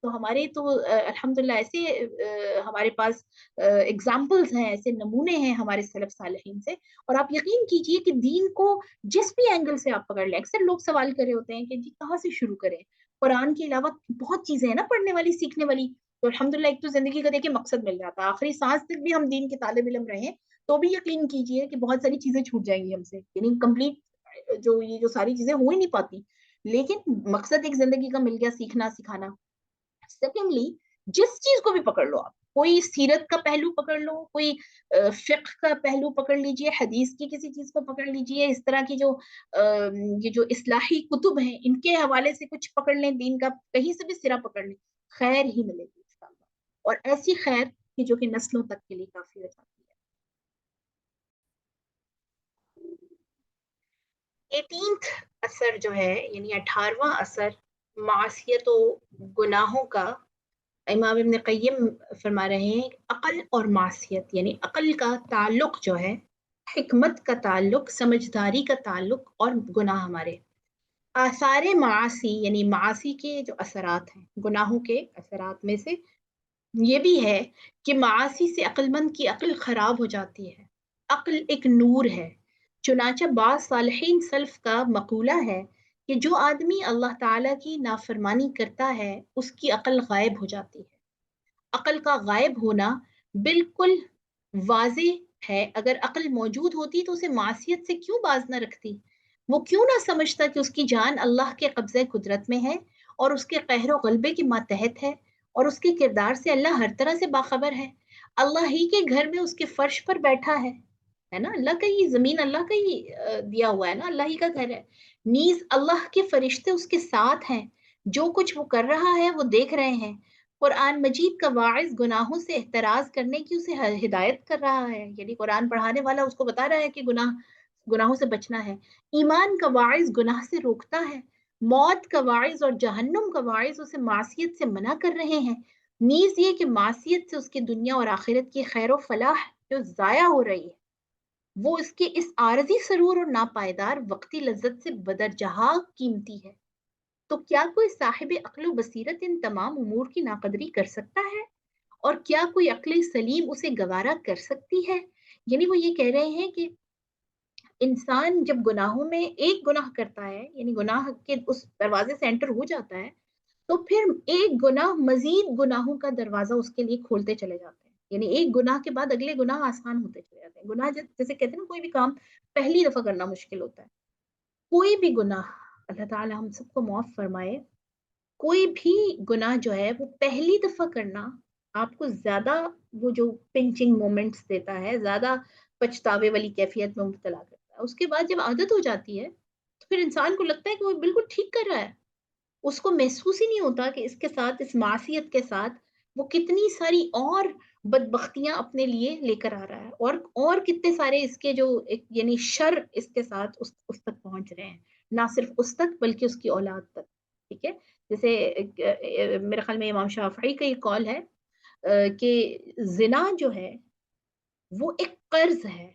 تو ہمارے تو الحمدللہ ایسے ہمارے پاس اگزامپلز ہیں، ایسے نمونے ہیں ہمارے سلف صالحین سے. اور آپ یقین کیجئے کہ دین کو جس بھی اینگل سے آپ پکڑ لیں، اکثر لوگ سوال کر رہے ہوتے ہیں کہ جی کہاں سے شروع کریں، قرآن کے علاوہ بہت چیزیں ہیں نا پڑھنے والی، سیکھنے والی. تو الحمدللہ ایک تو زندگی کا دیکھیں مقصد مل جاتا ہے، آخری سانس تک بھی ہم دین کے طالب علم رہیں تو بھی یقین کیجئے کہ بہت ساری چیزیں چھوٹ جائیں گی ہم سے، یعنی کمپلیٹ جو ساری چیزیں ہو ہی نہیں پاتی. لیکن مقصد ایک زندگی کا مل گیا، سیکھنا سکھانا. سیکنڈلی، جس چیز کو بھی پکڑ لو آپ، کوئی سیرت کا پہلو پکڑ لو، کوئی فقہ کا پہلو پکڑ لیجئے، حدیث کی کسی چیز کو پکڑ لیجئے، اس طرح کی یہ جو اصلاحی کتب ہیں ان کے حوالے سے کچھ پکڑ لیں، دین کا کہیں سے بھی سرا پکڑ لیں، خیر ہی ملے گی انشاءاللہ. اور ایسی خیر کہ جو کہ نسلوں تک کے لیے کافی ہو جاتی ہے. 18th اثر جو ہے، یعنی 18واں اثر معاشیت و گناہوں کا، امام ابن قیم فرما رہے ہیں عقل اور معصیت، یعنی عقل کا تعلق جو ہے، حکمت کا تعلق، سمجھداری کا تعلق اور گناہ ہمارے آثار معاصی، یعنی معاصی کے جو اثرات ہیں، گناہوں کے اثرات میں سے یہ بھی ہے کہ معاصی سے عقل مند کی عقل خراب ہو جاتی ہے. عقل ایک نور ہے. چنانچہ بعض صالحین سلف کا مقولہ ہے کہ جو آدمی اللہ تعالیٰ کی نافرمانی کرتا ہے اس کی عقل غائب ہو جاتی ہے. عقل کا غائب ہونا بالکل واضح ہے. اگر عقل موجود ہوتی تو اسے معصیت سے کیوں باز نہ رکھتی؟ وہ کیوں نہ سمجھتا کہ اس کی جان اللہ کے قبضے قدرت میں ہے اور اس کے قہر و غلبے کے ماتحت ہے، اور اس کے کردار سے اللہ ہر طرح سے باخبر ہے. اللہ ہی کے گھر میں اس کے فرش پر بیٹھا ہے نا، اللہ کا ہی زمین، اللہ کا ہی دیا ہوا ہے نا، اللہ ہی کا گھر ہے. نیز اللہ کے فرشتے اس کے ساتھ ہیں، جو کچھ وہ کر رہا ہے وہ دیکھ رہے ہیں. قرآن مجید کا واعظ گناہوں سے احتراز کرنے کی اسے ہدایت کر رہا ہے، یعنی قرآن پڑھانے والا اس کو بتا رہا ہے کہ گناہوں سے بچنا ہے. ایمان کا واعظ گناہ سے روکتا ہے. موت کا واعظ اور جہنم کا واعظ اسے معصیت سے منع کر رہے ہیں. نیز یہ کہ معصیت سے اس کی دنیا اور آخرت کی خیر و فلاح جو ضائع ہو رہی ہے، وہ اس کے اس عارضی سرور اور ناپائیدار وقتی لذت سے بدرجہ قیمتی ہے. تو کیا کوئی صاحب عقل و بصیرت ان تمام امور کی ناقدری کر سکتا ہے؟ اور کیا کوئی عقل سلیم اسے گوارا کر سکتی ہے؟ یعنی وہ یہ کہہ رہے ہیں کہ انسان جب گناہوں میں ایک گناہ کرتا ہے، یعنی گناہ کے اس دروازے سے انٹر ہو جاتا ہے، تو پھر ایک گناہ مزید گناہوں کا دروازہ اس کے لیے کھولتے چلے جاتے ہیں. یعنی ایک گناہ کے بعد اگلے گناہ آسان ہوتے چلے جاتے ہیں. گناہ جیسے کہتے ہیں نا، کوئی بھی کام پہلی دفعہ کرنا مشکل ہوتا ہے. کوئی بھی گناہ، اللہ تعالی ہم سب کو معاف فرمائے، کوئی بھی گناہ جو ہے وہ پہلی دفعہ کرنا آپ کو زیادہ وہ جو پنچنگ مومنٹس دیتا ہے، زیادہ پچھتاوے والی کیفیت میں مبتلا کرتا ہے. اس کے بعد جب عادت ہو جاتی ہے تو پھر انسان کو لگتا ہے کہ وہ بالکل ٹھیک کر رہا ہے. اس کو محسوس ہی نہیں ہوتا کہ اس کے ساتھ، اس معصیت کے ساتھ وہ کتنی ساری اور بدبختیاں اپنے لیے لے کر آ رہا ہے، اور کتنے سارے اس کے جو یعنی شر اس کے ساتھ اس تک پہنچ رہے ہیں، نہ صرف اس تک بلکہ اس کی اولاد تک. ٹھیک ہے، جیسے میرے خیال میں امام شافعی کا یہ قول ہے کہ زنا جو ہے وہ ایک قرض ہے.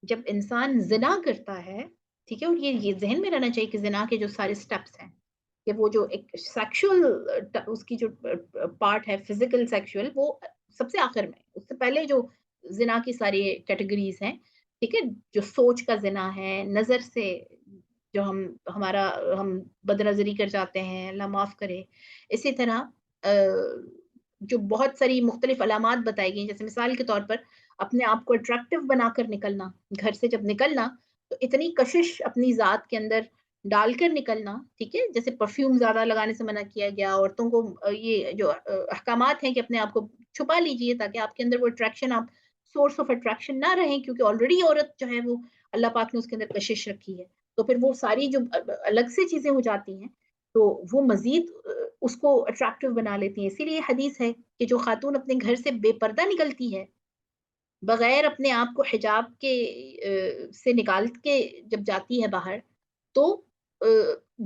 جب انسان زنا کرتا ہے، ٹھیک ہے، اور یہ ذہن میں رہنا چاہیے کہ زنا کے جو سارے سٹیپس ہیں، کہ وہ جو ایک سیکشل اس کی جو پارٹ ہے فزیکل سیکشل، وہ سب سے آخر میں، اس سے پہلے جو زنا کی ساری کیٹیگریز ہیں، ٹھیک ہے، جو سوچ کا زنا ہے، نظر سے جو ہم بد نظری کر جاتے ہیں، اللہ معاف کرے. اسی طرح جو بہت ساری مختلف علامات بتائی گئی، جیسے مثال کے طور پر اپنے آپ کو اٹریکٹیو بنا کر نکلنا، گھر سے جب نکلنا تو اتنی کشش اپنی ذات کے اندر ڈال کر نکلنا. ٹھیک ہے، جیسے پرفیوم زیادہ لگانے سے منع کیا گیا. عورتوں کو یہ جو احکامات ہیں کہ اپنے آپ کو چھپا لیجئے تاکہ آپ کے اندر وہ اٹریکشن، آپ سورس آف اٹریکشن نہ رہیں، کیونکہ آلریڈی عورت جو ہے وہ اللہ پاک نے اس کے اندر کشش رکھی ہے. تو پھر وہ ساری جو الگ سے چیزیں ہو جاتی ہیں تو وہ مزید اس کو اٹریکٹیو بنا لیتی ہیں. اسی لیے حدیث ہے کہ جو خاتون اپنے گھر سے بے پردہ نکلتی ہے، بغیر اپنے آپ کو حجاب کے سے نکال کے جب جاتی ہے باہر، تو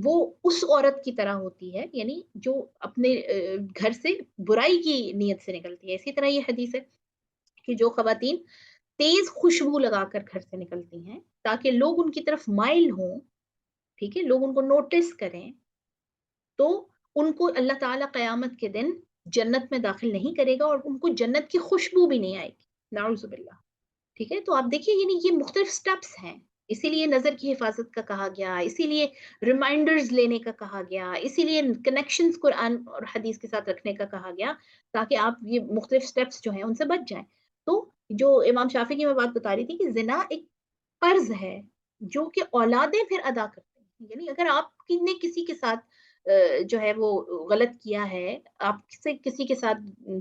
وہ اس عورت کی طرح ہوتی ہے، یعنی جو اپنے گھر سے برائی کی نیت سے نکلتی ہے. اسی طرح یہ حدیث ہے کہ جو خواتین تیز خوشبو لگا کر گھر سے نکلتی ہیں تاکہ لوگ ان کی طرف مائل ہوں، ٹھیک ہے، لوگ ان کو نوٹس کریں، تو ان کو اللہ تعالیٰ قیامت کے دن جنت میں داخل نہیں کرے گا اور ان کو جنت کی خوشبو بھی نہیں آئے گی، نعوذ باللہ. ٹھیک ہے، تو آپ دیکھیے یعنی یہ مختلف سٹیپس ہیں. اسی لیے نظر کی حفاظت کا کہا گیا، اسی لیے ریمائنڈرز لینے کا کہا گیا، اسی لیے کنیکشنز قرآن اور حدیث کے ساتھ رکھنے کا کہا گیا، تاکہ آپ یہ مختلف سٹیپس جو ہیں ان سے بچ جائیں. تو جو امام شافعی کی میں بات بتا رہی تھی کہ زنا ایک قرض ہے جو کہ اولادیں پھر ادا کرتے ہیں. یعنی اگر آپ نے کسی کے ساتھ جو ہے وہ غلط کیا ہے، آپ سے کسی کے ساتھ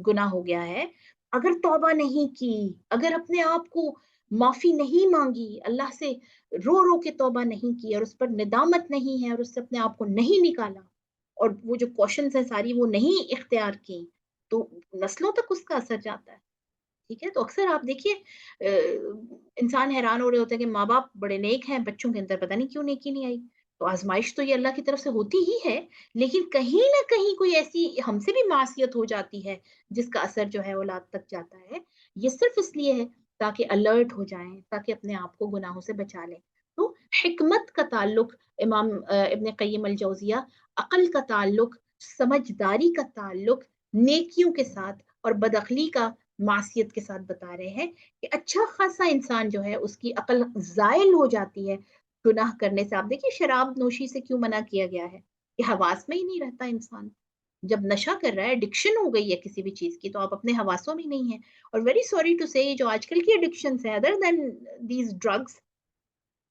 گناہ ہو گیا ہے، اگر توبہ نہیں کی، اگر اپنے آپ کو معافی نہیں مانگی، اللہ سے رو رو کے توبہ نہیں کی اور اس پر ندامت نہیں ہے اور اس سے اپنے آپ کو نہیں نکالا اور وہ جو کوشنز ہیں ساری وہ نہیں اختیار کی، تو نسلوں تک اس کا اثر جاتا ہے. ٹھیک ہے، تو اکثر آپ دیکھیے انسان حیران ہو رہے ہوتے ہیں کہ ماں باپ بڑے نیک ہیں، بچوں کے اندر پتہ نہیں کیوں نیکی نہیں آئی. تو آزمائش تو یہ اللہ کی طرف سے ہوتی ہی ہے، لیکن کہیں نہ کہیں کوئی ایسی ہم سے بھی معصیت ہو جاتی ہے جس کا اثر جو ہے اولاد تک جاتا ہے. یہ صرف اس لیے ہے تاکہ الرٹ ہو جائیں، تاکہ اپنے آپ کو گناہوں سے بچا لیں. تو حکمت کا تعلق امام ابن قیم الجوزیہ، عقل کا تعلق، سمجھداری کا تعلق نیکیوں کے ساتھ اور بدعقلی کا معصیت کے ساتھ بتا رہے ہیں کہ اچھا خاصا انسان جو ہے اس کی عقل زائل ہو جاتی ہے گناہ کرنے سے. آپ دیکھیے شراب نوشی سے کیوں منع کیا گیا ہے کہ حواس میں ہی نہیں رہتا انسان. جب نشہ کر رہا ہے، ایڈکشن ہو گئی ہے کسی بھی چیز کی، تو آپ اپنے حواسوں میں نہیں ہیں. اور ویری سوری ٹو سے جو آج کل کی ایڈکشنز ہیں ادر دین دیز ڈرگس،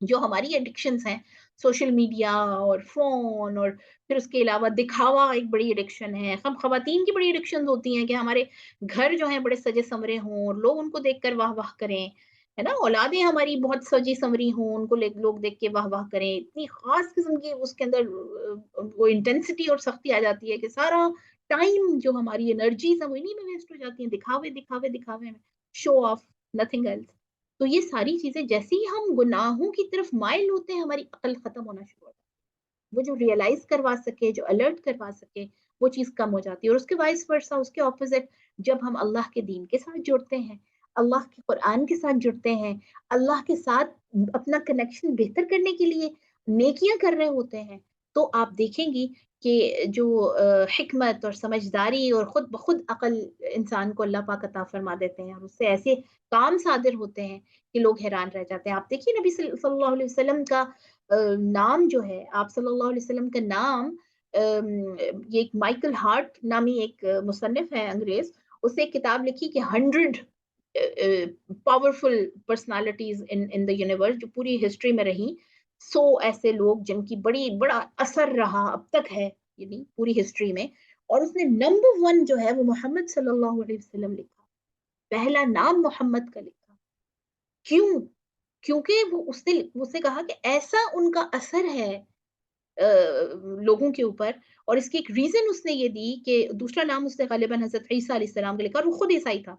جو ہماری ایڈکشنز ہیں، سوشل میڈیا اور فون، اور پھر اس کے علاوہ دکھاوا ایک بڑی ایڈکشن ہے. ہم خواتین کی بڑی ایڈکشن ہوتی ہیں کہ ہمارے گھر جو ہیں بڑے سجے سمرے ہوں اور لوگ ان کو دیکھ کر واہ واہ کریں، ہے نا، اولادیں ہماری بہت سجی سمری ہوں، ان کو لوگ دیکھ کے واہ واہ کریں. اتنی خاص قسم کی اس کے اندر وہ انٹینسٹی اور سختی آ جاتی ہے کہ سارا ٹائم جو ہماری انرجیز ہیں وہ انہیں میں ویسٹ ہو جاتی ہیں، دکھاوے دکھاوے دکھاوے میں، شو آف، نتھنگ ایلس. تو یہ ساری چیزیں جیسے ہی ہم گناہوں کی طرف مائل ہوتے ہیں ہماری عقل ختم ہونا شروع ہوتا ہے. وہ جو ریئلائز کروا سکے، جو الرٹ کروا سکے، وہ چیز کم ہو جاتی ہے. اور اس کے وائس ورسا، اس کے اپوزٹ، جب ہم اللہ کے دین کے ساتھ جڑتے ہیں، اللہ کے قرآن کے ساتھ جڑتے ہیں، اللہ کے ساتھ اپنا کنیکشن بہتر کرنے کے لیے نیکیاں کر رہے ہوتے ہیں، تو آپ دیکھیں گی کہ جو حکمت اور سمجھداری اور خود بخود عقل انسان کو اللہ پاک عطا فرما دیتے ہیں اور اس سے ایسے کام صادر ہوتے ہیں کہ لوگ حیران رہ جاتے ہیں. آپ دیکھیے نبی صلی اللہ علیہ وسلم کا نام جو ہے، آپ صلی اللہ علیہ وسلم کا نام، یہ ایک مائیکل ہارٹ نامی ایک مصنف ہے انگریز، اس نے ایک کتاب لکھی کہ 100 powerful personalities in the universe, جو پوری ہسٹری میں رہی، 100 ایسے لوگ جن کی بڑا اثر رہا اب تک ہے یعنی پوری ہسٹری میں. اور اس نے نمبر 1 جو ہے وہ محمد صلی اللہ علیہ وسلم لکھا، پہلا نام محمد کا لکھا. کیوں؟ کیونکہ وہ اس نے کہا کہ ایسا ان کا اثر ہے لوگوں کے اوپر. اور اس کی ایک ریزن اس نے یہ دی کہ دوسرا نام اس نے غالباً حضرت عیسیٰ علیہ السلام کا لکھا، اور وہ خود عیسائی تھا.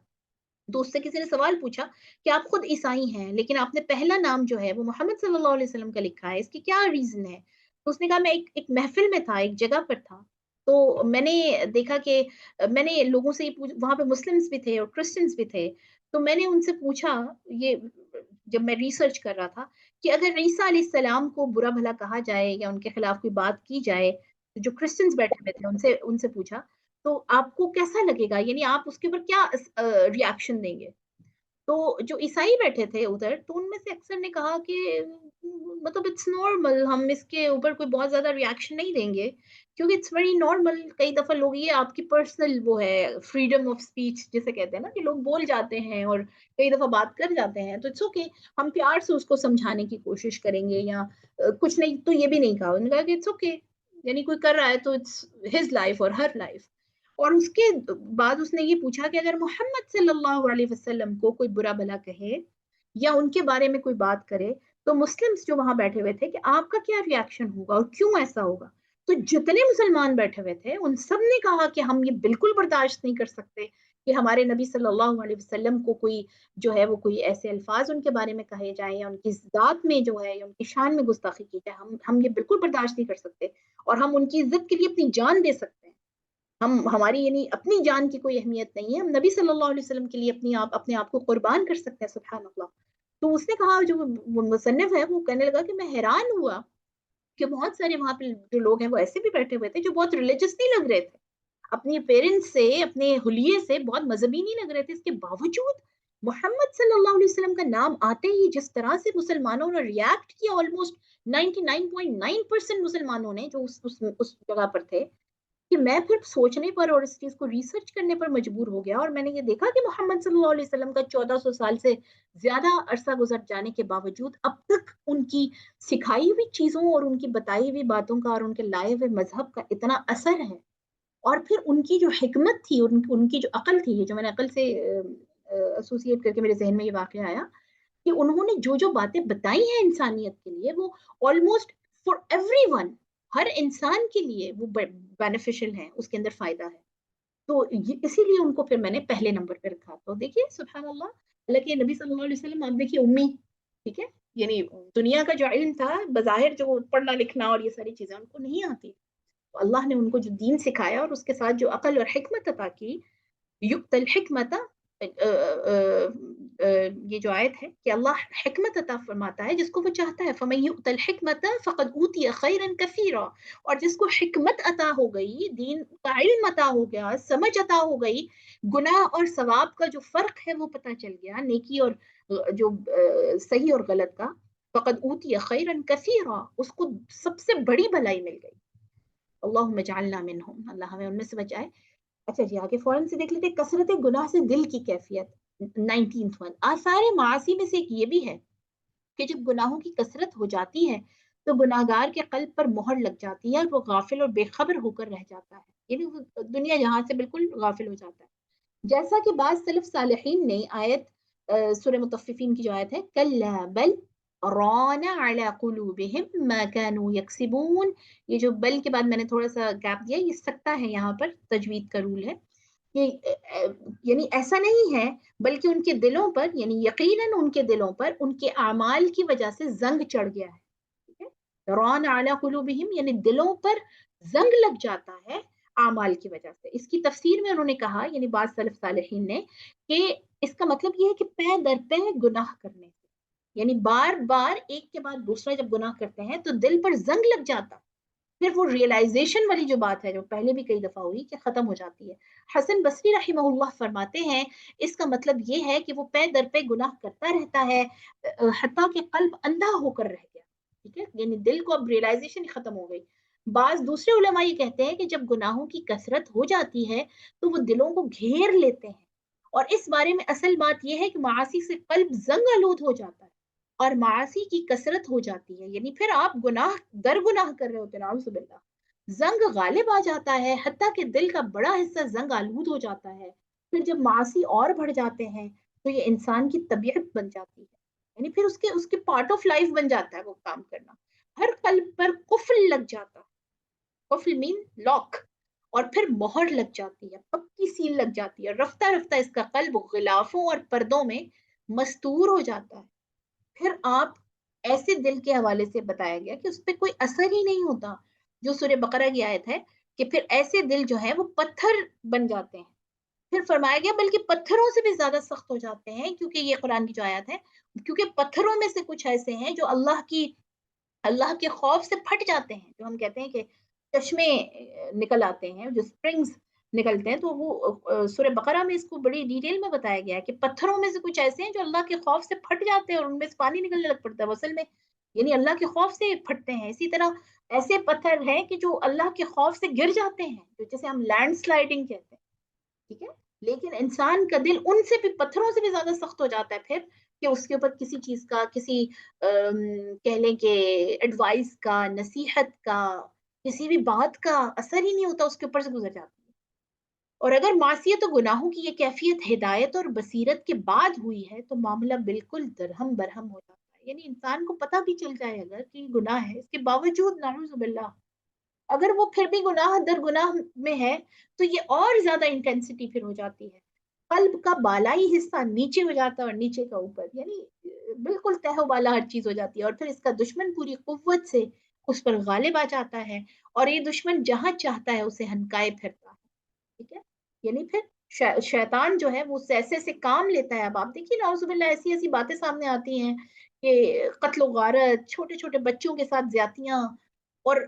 تو اس سے کسی نے سوال پوچھا کہ آپ خود عیسائی ہیں لیکن آپ نے پہلا نام جو ہے وہ محمد صلی اللہ علیہ وسلم کا لکھا ہے، اس کی کیا ریزن ہے؟ تو اس نے کہا میں ایک محفل میں تھا، ایک جگہ پر تھا، تو میں نے دیکھا کہ میں نے لوگوں سے وہاں پہ مسلمس بھی تھے اور کرسچنس بھی تھے، تو میں نے ان سے پوچھا، یہ جب میں ریسرچ کر رہا تھا، کہ اگر عیسیٰ علیہ السلام کو برا بھلا کہا جائے یا ان کے خلاف کوئی بات کی جائے، تو جو کرسچنس بیٹھے ہوئے تھے ان سے پوچھا تو آپ کو کیسا لگے گا، یعنی آپ اس کے اوپر کیا ریاکشن دیں گے؟ تو جو عیسائی بیٹھے تھے ادھر، تو ان میں سے اکثر نے کہا کہ مطلب اٹس نارمل، ہم اس کے اوپر کوئی بہت زیادہ ریاکشن نہیں دیں گے کیونکہ اٹس ویری نارمل. کئی دفعہ لوگ، یہ آپ کی پرسنل وہ ہے فریڈم آف اسپیچ جسے کہتے ہیں نا، کہ لوگ بول جاتے ہیں اور کئی دفعہ بات کر جاتے ہیں، تو اٹس اوکے، ہم پیار سے اس کو سمجھانے کی کوشش کریں گے یا کچھ نہیں. تو یہ بھی نہیں کہا، انہوں نے کہا کہ اٹس اوکے، یعنی کوئی کر رہا ہے تو اٹس ہز لائف اور ہر لائف. اور اس کے بعد اس نے یہ پوچھا کہ اگر محمد صلی اللہ علیہ وسلم کو کوئی برا بھلا کہے یا ان کے بارے میں کوئی بات کرے تو مسلمز جو وہاں بیٹھے ہوئے تھے کہ آپ کا کیا ریاکشن ہوگا اور کیوں ایسا ہوگا؟ تو جتنے مسلمان بیٹھے ہوئے تھے ان سب نے کہا کہ ہم یہ بالکل برداشت نہیں کر سکتے کہ ہمارے نبی صلی اللہ علیہ وسلم کو کوئی جو ہے وہ کوئی ایسے الفاظ ان کے بارے میں کہے جائیں یا ان کی ذات میں جو ہے یا ان کی شان میں گستاخی کی جائے. ہم یہ بالکل برداشت نہیں کر سکتے اور ہم ان کی عزت کے لیے اپنی جان دے سکتے ہیں. ہماری یعنی اپنی جان کی کوئی اہمیت نہیں ہے، ہم نبی صلی اللہ علیہ وسلم کے لیے اپنے آپ کو قربان کر سکتے ہیں. سبحان اللہ. تو اس نے کہا، جو وہ مصنف ہے وہ کہنے لگا کہ میں حیران ہوا کہ بہت سارے وہاں پہ جو لوگ ہیں وہ ایسے بھی بیٹھے ہوئے تھے جو بہت ریلیجس نہیں لگ رہے تھے، اپنے پیرنٹس سے، اپنے حلیے سے بہت مذہبی نہیں لگ رہے تھے، اس کے باوجود محمد صلی اللہ علیہ وسلم کا نام آتے ہی جس طرح سے مسلمانوں نے ریاکٹ کیا، آلموسٹ 99.9% مسلمانوں نے جو اس جگہ پر تھے، کہ میں پھر سوچنے پر اور اس چیز کو ریسرچ کرنے پر مجبور ہو گیا، اور میں نے یہ دیکھا کہ محمد صلی اللہ علیہ وسلم کا 1400 سال سے زیادہ عرصہ گزر جانے کے باوجود اب تک ان کی سکھائی ہوئی چیزوں اور ان کی بتائی ہوئی باتوں کا اور ان کے لائے ہوئے مذہب کا اتنا اثر ہے، اور پھر ان کی جو حکمت تھی، ان کی جو عقل تھی، جو میں نے عقل سے ایسوسیٹ کر کے میرے ذہن میں یہ واقعہ آیا کہ انہوں نے جو باتیں بتائی ہیں انسانیت کے لیے، وہ آلموسٹ فار ایوری ون، ہر انسان کے لیے وہ بینیفیشل ہے، اس کے اندر فائدہ ہے، تو اسی لیے ان کو پھر میں نے پہلے نمبر پہ رکھا۔ تو دیکھیے سبحان اللہ، اللہ کے نبی صلی اللہ علیہ وسلم آپ دیکھیے امی، ٹھیک ہے، یعنی دنیا کا جو علم تھا بظاہر، جو پڑھنا لکھنا اور یہ ساری چیزیں ان کو نہیں آتی، تو اللہ نے ان کو جو دین سکھایا اور اس کے ساتھ جو عقل اور حکمت عطا کی، یؤت الحکمت، یہ جو آیت ہے کہ اللہ حکمت عطا فرماتا ہے جس کو وہ چاہتا ہے، فمن یؤت الحکمت فقد اوتی خیرا کثیرا، اور جس کو حکمت عطا ہو گئی، دین کا علم عطا ہو گیا، سمجھ عطا ہو گئی، گناہ اور ثواب کا جو فرق ہے وہ پتہ چل گیا، نیکی اور جو صحیح اور غلط کا، فقد اوتی خیرا کثیرا، اس کو سب سے بڑی بھلائی مل گئی۔ اللہم اجعلنا منہم، اللہ ہمیں ان میں سے بچائے۔ اچھا جی، آگے فوراً سے دیکھ لیتے، کثرت گناہ سے دل کی کیفیت، 19th ون، آثار معاصی میں سے ایک یہ بھی ہے کہ جب گناہوں کی کثرت ہو جاتی ہے تو گناہگار کے قلب پر مہر لگ جاتی ہے اور وہ غافل اور بے خبر ہو کر رہ جاتا ہے، یعنی وہ دنیا جہاں سے بالکل غافل ہو جاتا ہے، جیسا کہ بعض سلف صالحین نے آیت سورہ مطففین کی جو آیت ہے، کلا بل ران علی قلوبہم ما كانوا یکسبون، یہ جو بل کے بعد میں نے تھوڑا سا گیپ دیا، یہ سکتا ہے، یہاں پر تجوید کا رول ہے کہ یعنی ایسا نہیں ہے، بلکہ ان کے دلوں پر، یعنی یقیناً ان کے دلوں پر ان کے اعمال کی وجہ سے زنگ چڑھ گیا ہے، ٹھیک ہے، ران علی قلوبہم یعنی دلوں پر زنگ لگ جاتا ہے اعمال کی وجہ سے۔ اس کی تفسیر میں انہوں نے کہا، یعنی بعض سلف صالحین نے، کہ اس کا مطلب یہ ہے کہ پے در پے گناہ کرنے سے، یعنی بار بار ایک کے بعد دوسرا جب گناہ کرتے ہیں تو دل پر زنگ لگ جاتا، پھر وہ ریئلائزیشن والی جو بات ہے جو پہلے بھی کئی دفعہ ہوئی کہ ختم ہو جاتی ہے۔ حسن بصری رحمہ اللہ فرماتے ہیں اس کا مطلب یہ ہے کہ وہ پے در پے گناہ کرتا رہتا ہے حتیٰ کہ قلب اندھا ہو کر رہ گیا، ٹھیک ہے، یعنی دل کو اب ریئلائزیشن ختم ہو گئی۔ بعض دوسرے علماء یہ کہتے ہیں کہ جب گناہوں کی کثرت ہو جاتی ہے تو وہ دلوں کو گھیر لیتے ہیں، اور اس بارے میں اصل بات یہ ہے کہ معاصی سے قلب زنگ آلود ہو جاتا ہے اور معاصی کی کثرت ہو جاتی ہے، یعنی پھر آپ گناہ در گناہ کر رہے ہوتے ہیں، نعوذ باللہ، زنگ غالب آ جاتا ہے، حتیٰ کہ دل کا بڑا حصہ زنگ آلود ہو جاتا ہے، پھر جب معاصی اور بڑھ جاتے ہیں تو یہ انسان کی طبیعت بن جاتی ہے، یعنی پھر اس کے پارٹ آف لائف بن جاتا ہے وہ کام کرنا، ہر قلب پر قفل لگ جاتا ہے، قفل مین لاک، اور پھر مہر لگ جاتی ہے، پکی سیل لگ جاتی ہے، رفتہ رفتہ اس کا قلب غلافوں اور پردوں میں مستور ہو جاتا ہے، پھر آپ ایسے دل کے حوالے سے بتایا گیا کہ اس پہ کوئی اثر ہی نہیں ہوتا، جو سورہ بقرہ کی آیت ہے کہ پھر ایسے دل جو ہے وہ پتھر بن جاتے ہیں، پھر فرمایا گیا بلکہ پتھروں سے بھی زیادہ سخت ہو جاتے ہیں، کیونکہ یہ قرآن کی جو آیات ہے، کیونکہ پتھروں میں سے کچھ ایسے ہیں جو اللہ کے خوف سے پھٹ جاتے ہیں، جو ہم کہتے ہیں کہ چشمے نکل آتے ہیں، جو سپرنگز نکلتے ہیں، تو وہ سورہ بقرہ میں اس کو بڑی ڈیٹیل میں بتایا گیا ہے کہ پتھروں میں سے کچھ ایسے ہیں جو اللہ کے خوف سے پھٹ جاتے ہیں اور ان میں سے پانی نکلنے لگ پڑتا ہے، اصل میں یعنی اللہ کے خوف سے پھٹتے ہیں۔ اسی طرح ایسے پتھر ہیں کہ جو اللہ کے خوف سے گر جاتے ہیں، جو جسے ہم لینڈ سلائڈنگ کہتے ہیں، ٹھیک ہے، لیکن انسان کا دل ان سے بھی، پتھروں سے بھی زیادہ سخت ہو جاتا ہے پھر، کہ اس کے اوپر کسی چیز کا، کسی کہہ لیں کہ ایڈوائس کا، نصیحت کا، کسی بھی بات کا اثر ہی نہیں ہوتا، اس کے اوپر سے گزر جاتا ہے۔ اور اگر معصیت و گناہوں کی یہ کیفیت ہدایت اور بصیرت کے بعد ہوئی ہے تو معاملہ بالکل درہم برہم ہو جاتا ہے، یعنی انسان کو پتہ بھی چل جائے اگر کہ گناہ ہے، اس کے باوجود نعوذ باللہ اگر وہ پھر بھی گناہ در گناہ میں ہے تو یہ اور زیادہ انٹینسٹی پھر ہو جاتی ہے، قلب کا بالائی حصہ نیچے ہو جاتا ہے اور نیچے کا اوپر، یعنی بالکل تہ و بالا ہر چیز ہو جاتی ہے، اور پھر اس کا دشمن پوری قوت سے اس پر غالب آ جاتا ہے، اور یہ دشمن جہاں چاہتا ہے اسے ہنکائے پھرتا ہے، ٹھیک ہے، یعنی پھر شیطان جو ہے وہ ایسے ایسے کام لیتا ہے، اب آپ دیکھیے نعوذ باللہ ایسی ایسی باتیں سامنے آتی ہیں کہ قتل و غارت، چھوٹے چھوٹے بچوں کے ساتھ زیادتیاں، اور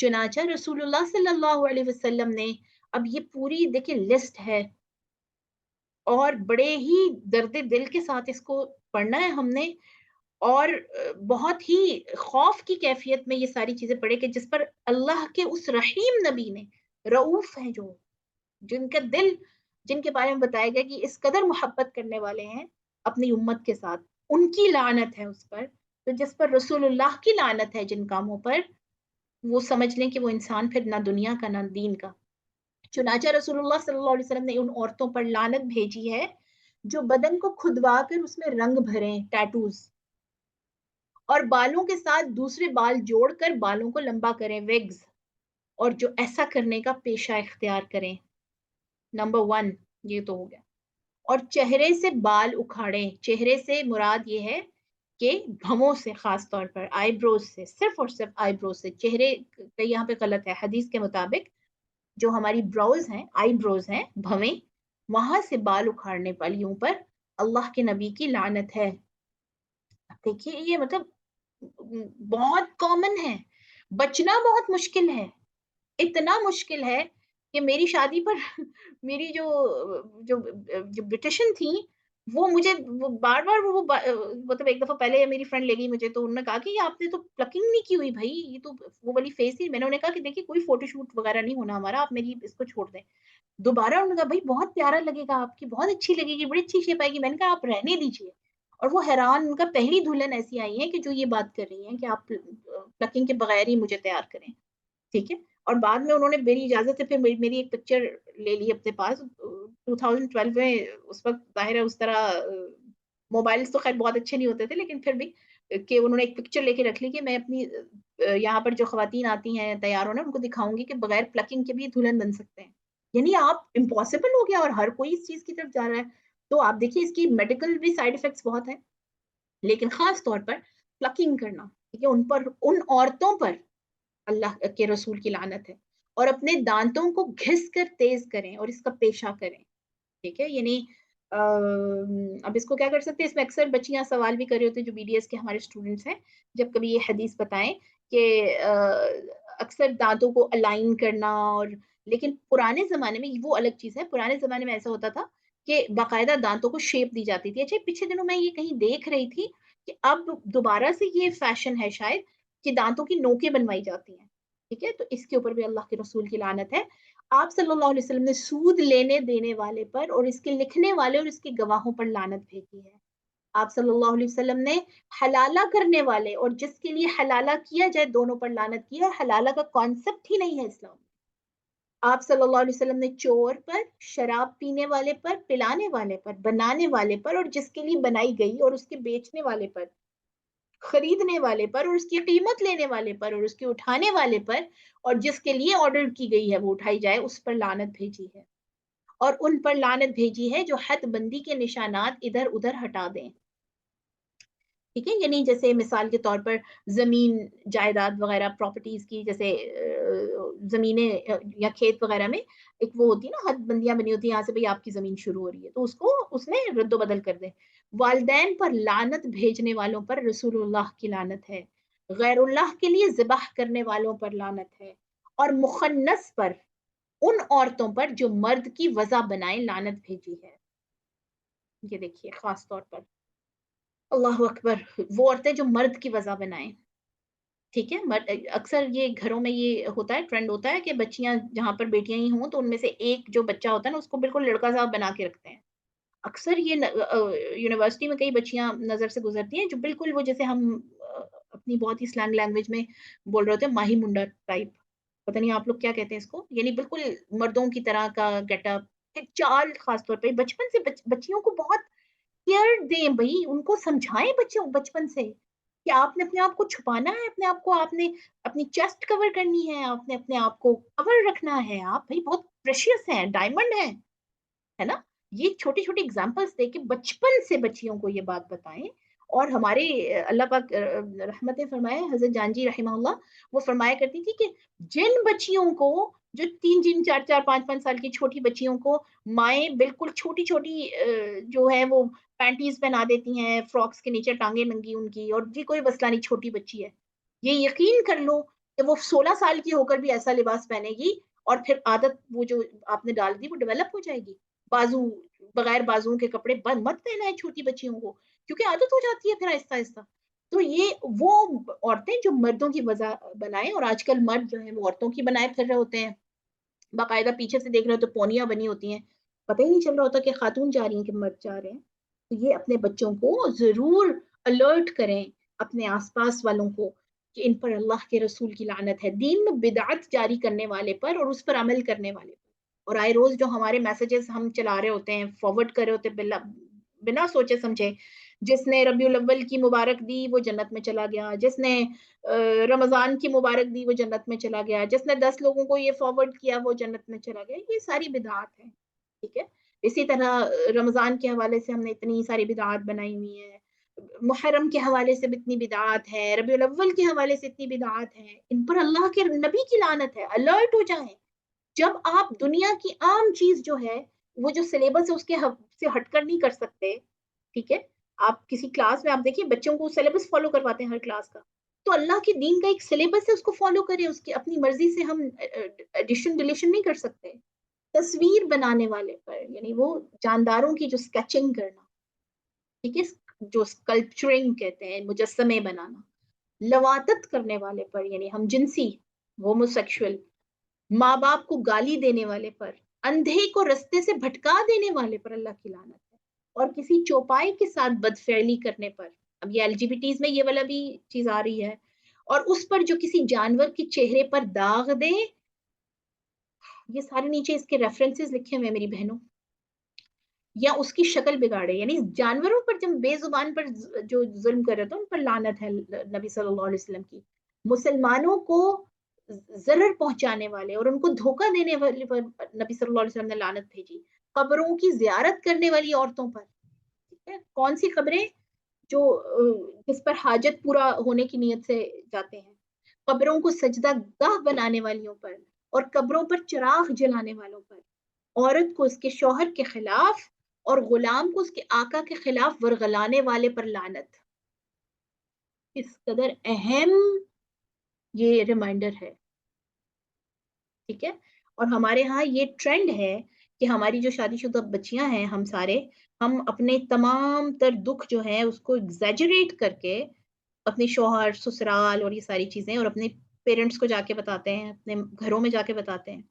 چنانچہ رسول اللہ صلی اللہ علیہ وسلم نے، اب یہ پوری دیکھیں لسٹ ہے اور بڑے ہی درد دل کے ساتھ اس کو پڑھنا ہے ہم نے، اور بہت ہی خوف کی کیفیت میں یہ ساری چیزیں پڑھے کہ جس پر اللہ کے اس رحیم نبی نے، رؤوف ہیں جو، جن کا دل، جن کے بارے میں بتایا گیا کہ اس قدر محبت کرنے والے ہیں اپنی امت کے ساتھ، ان کی لعنت ہے اس پر، تو جس پر رسول اللہ کی لعنت ہے جن کاموں پر، وہ سمجھ لیں کہ وہ انسان پھر نہ دنیا کا نہ دین کا۔ چنانچہ رسول اللہ صلی اللہ علیہ وسلم نے ان عورتوں پر لعنت بھیجی ہے جو بدن کو کھدوا کر اس میں رنگ بھریں، ٹیٹوز، اور بالوں کے ساتھ دوسرے بال جوڑ کر بالوں کو لمبا کریں، ویگز، اور جو ایسا کرنے کا پیشہ اختیار کریں۔ نمبر 1 یہ تو ہو گیا۔ اور چہرے سے بال اکھاڑیں، چہرے سے مراد یہ ہے کہ بھووں سے، خاص طور پر آئی بروز سے، صرف اور صرف آئی بروز سے، چہرے کا یہاں پہ غلط ہے، حدیث کے مطابق جو ہماری بروز ہیں، آئی بروز ہیں، بھویں، وہاں سے بال اکھاڑنے والیوں پر اللہ کے نبی کی لعنت ہے۔ دیکھیے یہ مطلب بہت کامن ہے، بچنا بہت مشکل ہے، اتنا مشکل ہے کہ میری شادی پر میری جو جو جو بیوٹیشین تھی، وہ مجھے وہ بار بار وہ مطلب ایک دفعہ پہلے میری فرینڈ لے گئی مجھے، تو انہوں نے کہا کہ یہ آپ نے تو پلکنگ نہیں کی ہوئی بھائی، یہ تو وہ والی فیس ہی، میں نے انہیں کہا کہ دیکھیے کوئی فوٹو شوٹ وغیرہ نہیں ہونا ہمارا، آپ میری اس کو چھوڑ دیں۔ دوبارہ انہوں نے کہا بھائی بہت پیارا لگے گا آپ کی، بہت اچھی لگے گی، بڑی اچھی شیپ آئے گی، میں نے کہا آپ رہنے دیجیے۔ اور وہ حیران، ان کا پہلی دلہن ایسی آئی ہے کہ جو یہ بات کر رہی ہیں کہ آپ پلکنگ کے بغیر ہی مجھے تیار کریں، ٹھیک ہے۔ اور بعد میں انہوں نے میری اجازت سے پھر میری ایک پکچر لے لی اپنے پاس 2012 میں، اس وقت ظاہر ہے اس طرح موبائلز تو خیر بہت اچھے نہیں ہوتے تھے، لیکن پھر بھی کہ انہوں نے ایک پکچر لے کے رکھ لی کہ میں اپنی یہاں پر جو خواتین آتی ہیں تیار ہونے، ان کو دکھاؤں گی کہ بغیر پلکنگ کے بھی دلہن بن سکتے ہیں۔ یعنی آپ امپاسبل ہو گیا اور ہر کوئی اس چیز کی طرف جا رہا ہے۔ تو آپ دیکھیے اس کی میڈیکل بھی سائڈ افیکٹس بہت ہیں، لیکن خاص طور پر پلکنگ کرنا، ٹھیک ہے، ان پر، ان عورتوں پر اللہ کے رسول کی لعنت ہے۔ اور اپنے دانتوں کو گھس کر تیز کریں اور اس کا پیشہ کریں، ٹھیک ہے، یعنی اب اس کو کیا کر سکتے ہیں، اس میں اکثر بچیاں سوال بھی کر رہے ہوتے ہیں جو بی ڈی ایس کے ہمارے اسٹوڈنٹس ہیں، جب کبھی یہ حدیث بتائیں کہ اکثر دانتوں کو الائن کرنا، اور لیکن پرانے زمانے میں وہ الگ چیز ہے، پرانے زمانے میں ایسا ہوتا تھا کہ باقاعدہ دانتوں کو شیپ دی جاتی تھی۔ اچھا پچھلے دنوں میں یہ کہیں دیکھ رہی تھی کہ اب دوبارہ سے یہ فیشن ہے شاید کہ دانتوں کی نوکیں بنوائی جاتی ہیں، ٹھیک ہے، تو اس کے اوپر بھی اللہ کے رسول کی لعنت ہے۔ آپ صلی اللہ علیہ وسلم نے سود لینے دینے والے پر اور اس کے لکھنے والے اور اس کے گواہوں پر لعنت بھیجی ہے۔ آپ صلی اللہ علیہ وسلم نے حلالہ کرنے والے اور جس کے لیے حلالہ کیا جائے دونوں پر لعنت کی ہے۔ حلالہ کا کانسیپٹ ہی نہیں ہے اسلام میں۔ آپ صلی اللہ علیہ وسلم نے چور پر، شراب پینے والے پر، پلانے والے پر، بنانے والے پر اور جس کے لیے بنائی گئی اور اس کے بیچنے والے پر، خریدنے والے پر اور اس کی قیمت لینے والے پر اور اس کے اٹھانے والے پر اور جس کے لیے آرڈر کی گئی ہے وہ اٹھائی جائے، اس پر لعنت بھیجی ہے۔ اور ان پر لعنت بھیجی ہے جو حد بندی کے نشانات ادھر ادھر ہٹا دیں، ٹھیک ہے، یعنی جیسے مثال کے طور پر زمین جائیداد وغیرہ پراپرٹیز کی، جیسے زمینیں یا کھیت وغیرہ میں ایک وہ ہوتی ہے نا، حد بندیاں بنی ہوتی ہیں، یہاں سے بھئی آپ کی زمین شروع ہو رہی ہے، تو اس کو اس میں رد و بدل کر دیں۔ والدین پر لعنت بھیجنے والوں پر رسول اللہ کی لعنت ہے۔ غیر اللہ کے لیے ذبح کرنے والوں پر لعنت ہے۔ اور مخنث پر، ان عورتوں پر جو مرد کی وضع بنائیں، لعنت بھیجی ہے۔ یہ دیکھیے خاص طور پر، اللہ اکبر، وہ عورتیں جو مرد کی وضع بنائیں، ٹھیک ہے، اکثر یہ گھروں میں یہ ہوتا ہے، ٹرینڈ ہوتا ہے کہ بچیاں جہاں پر بیٹیاں ہی ہوں تو ان میں سے ایک جو بچہ ہوتا ہے نا اس کو بالکل لڑکا صاحب بنا کے رکھتے ہیں۔ اکثر یہ یونیورسٹی میں کئی بچیاں نظر سے گزرتی ہیں جو بالکل وہ جیسے ہم اپنی بہت ہی سلینگ لینگویج میں بول رہے ہوتے ہیں، ماہی منڈا ٹائپ، پتہ نہیں آپ لوگ کیا کہتے ہیں اس کو، یعنی بالکل مردوں کی طرح کا گیٹ اپ، چال، خاص طور پہ بچپن سے بچیوں کو بہت کیئر دیں بھائی، ان کو سمجھائیں بچوں بچپن سے کہ آپ نے اپنے آپ کو چھپانا ہے، اپنے آپ کو، آپ نے اپنی چیسٹ کور کرنی ہے، آپ نے اپنے آپ کو کور رکھنا ہے، آپ بھائی بہت پریشیس ہیں، ڈائمنڈ ہیں، ہے نا۔ یہ چھوٹی چھوٹی اگزامپلس دے کے بچپن سے بچیوں کو یہ بات بتائیں۔ اور ہمارے اللہ پاک رحمتیں فرمائے، حضرت جان جی رحمہ اللہ، وہ فرمایا کرتی تھی کہ جن بچیوں کو، جو 3 4 4 5 5 سال کی چھوٹی بچیوں کو مائیں بالکل چھوٹی چھوٹی جو ہے وہ پینٹیز پہنا دیتی ہیں، فراکس کے نیچے ٹانگیں ننگی ان کی، اور جی کوئی مسئلہ نہیں، چھوٹی بچی ہے، یہ یقین کر لو کہ وہ 16 سال کی ہو کر بھی ایسا لباس پہنے گی اور پھر عادت وہ جو آپ نے ڈال دی وہ ڈیولپ ہو جائے گی. بازو بغیر بازوؤں کے کپڑے بند مت پہنا ہے چھوٹی بچیوں کو, کیونکہ عادت ہو جاتی ہے پھر آہستہ آہستہ. تو یہ وہ عورتیں جو مردوں کی وجہ بنائیں, اور آج کل مرد جو ہے وہ عورتوں کی بنائے پھر رہے ہوتے ہیں, باقاعدہ پیچھے سے دیکھ رہے ہو تو پونیاں بنی ہوتی ہیں, پتہ ہی نہیں چل رہا ہوتا کہ خاتون جا رہی ہیں کہ مرد جا رہے ہیں. تو یہ اپنے بچوں کو ضرور الرٹ کریں, اپنے آس پاس والوں کو, کہ ان پر اللہ کے رسول کی لعنت ہے, دین میں بدعت جاری کرنے والے پر اور اس پر عمل کرنے والے پر. اور آئے روز جو ہمارے میسیجز ہم چلا رہے ہوتے ہیں, فارورڈ کر رہے ہوتے ہیں بنا سوچے سمجھے, جس نے ربیع الاول کی مبارک دی وہ جنت میں چلا گیا, جس نے رمضان کی مبارک دی وہ جنت میں چلا گیا, جس نے 10 لوگوں کو یہ فارورڈ کیا وہ جنت میں چلا گیا. یہ ساری بدعات ہیں, ٹھیک ہے. اسی طرح رمضان کے حوالے سے ہم نے اتنی ساری بدعات بنائی ہوئی ہیں, محرم کے حوالے سے اتنی بدعات ہے, ربیع الاول کے حوالے سے اتنی بدعات ہیں, ان پر اللہ کے نبی کی لعنت ہے. الرٹ ہو جائیں. جب آپ دنیا کی عام چیز جو ہے وہ جو سلیبس ہے اس کے سے ہٹ کر نہیں کر سکتے, ٹھیک ہے. آپ کسی کلاس میں آپ دیکھیے بچوں کو سلیبس فالو کرواتے ہیں ہر کلاس کا, تو اللہ کے دین کا ایک سلیبس ہے, اس کو فالو کریں. اس کی اپنی مرضی سے ہم ایڈیشن ڈیلیشن نہیں کر سکتے. تصویر بنانے والے پر, یعنی وہ جانداروں کی جو اسکیچنگ کرنا, ٹھیک ہے, جو اسکلپچرنگ کہتے ہیں, مجسمے بنانا, لواطت کرنے والے پر, یعنی ہم جنسی ہومو سیکشل, ماں باپ کو گالی دینے والے پر, اندھے کو رستے سے بھٹکا دینے والے پر اللہ کی لعنت ہے, اور کسی چوپائے کے ساتھ بدفعلی کرنے پر. اب یہ LGBTs میں یہ والا بھی چیز آ رہی ہے, اور اس پر جو کسی جانور کے چہرے پر داغ دے. یہ سارے نیچے اس کے ریفرنسز لکھے ہوئے میری بہنوں, یا اس کی شکل بگاڑے, یعنی جانوروں پر جب بے زبان پر جو ظلم کر رہے تھے ان پر لعنت ہے نبی صلی اللہ علیہ وسلم کی. مسلمانوں کو ضرر پہنچانے والے اور ان کو دھوکہ دینے والے پر نبی صلی اللہ علیہ وسلم نے لعنت بھیجی. قبروں کی زیارت کرنے والی عورتوں پر, ٹھیک ہے, کون سی خبریں جو جس پر حاجت پورا ہونے کی نیت سے جاتے ہیں, قبروں کو سجدہ گاہ بنانے والیوں پر, اور قبروں پر چراغ جلانے والوں پر, عورت کو اس کے شوہر کے خلاف اور غلام کو اس کے آقا کے خلاف ورغلانے والے پر لعنت. اس قدر اہم یہ ریمائنڈر ہے, ٹھیک ہے. اور ہمارے ہاں یہ ٹرینڈ ہے کہ ہماری جو شادی شدہ بچیاں ہیں, ہم سارے, ہم اپنے تمام تر دکھ جو ہیں اس کو ایگزیجریٹ کر کے اپنے شوہر, سسرال اور یہ ساری چیزیں, اور اپنے پیرنٹس کو جا کے بتاتے ہیں, اپنے گھروں میں جا کے بتاتے ہیں.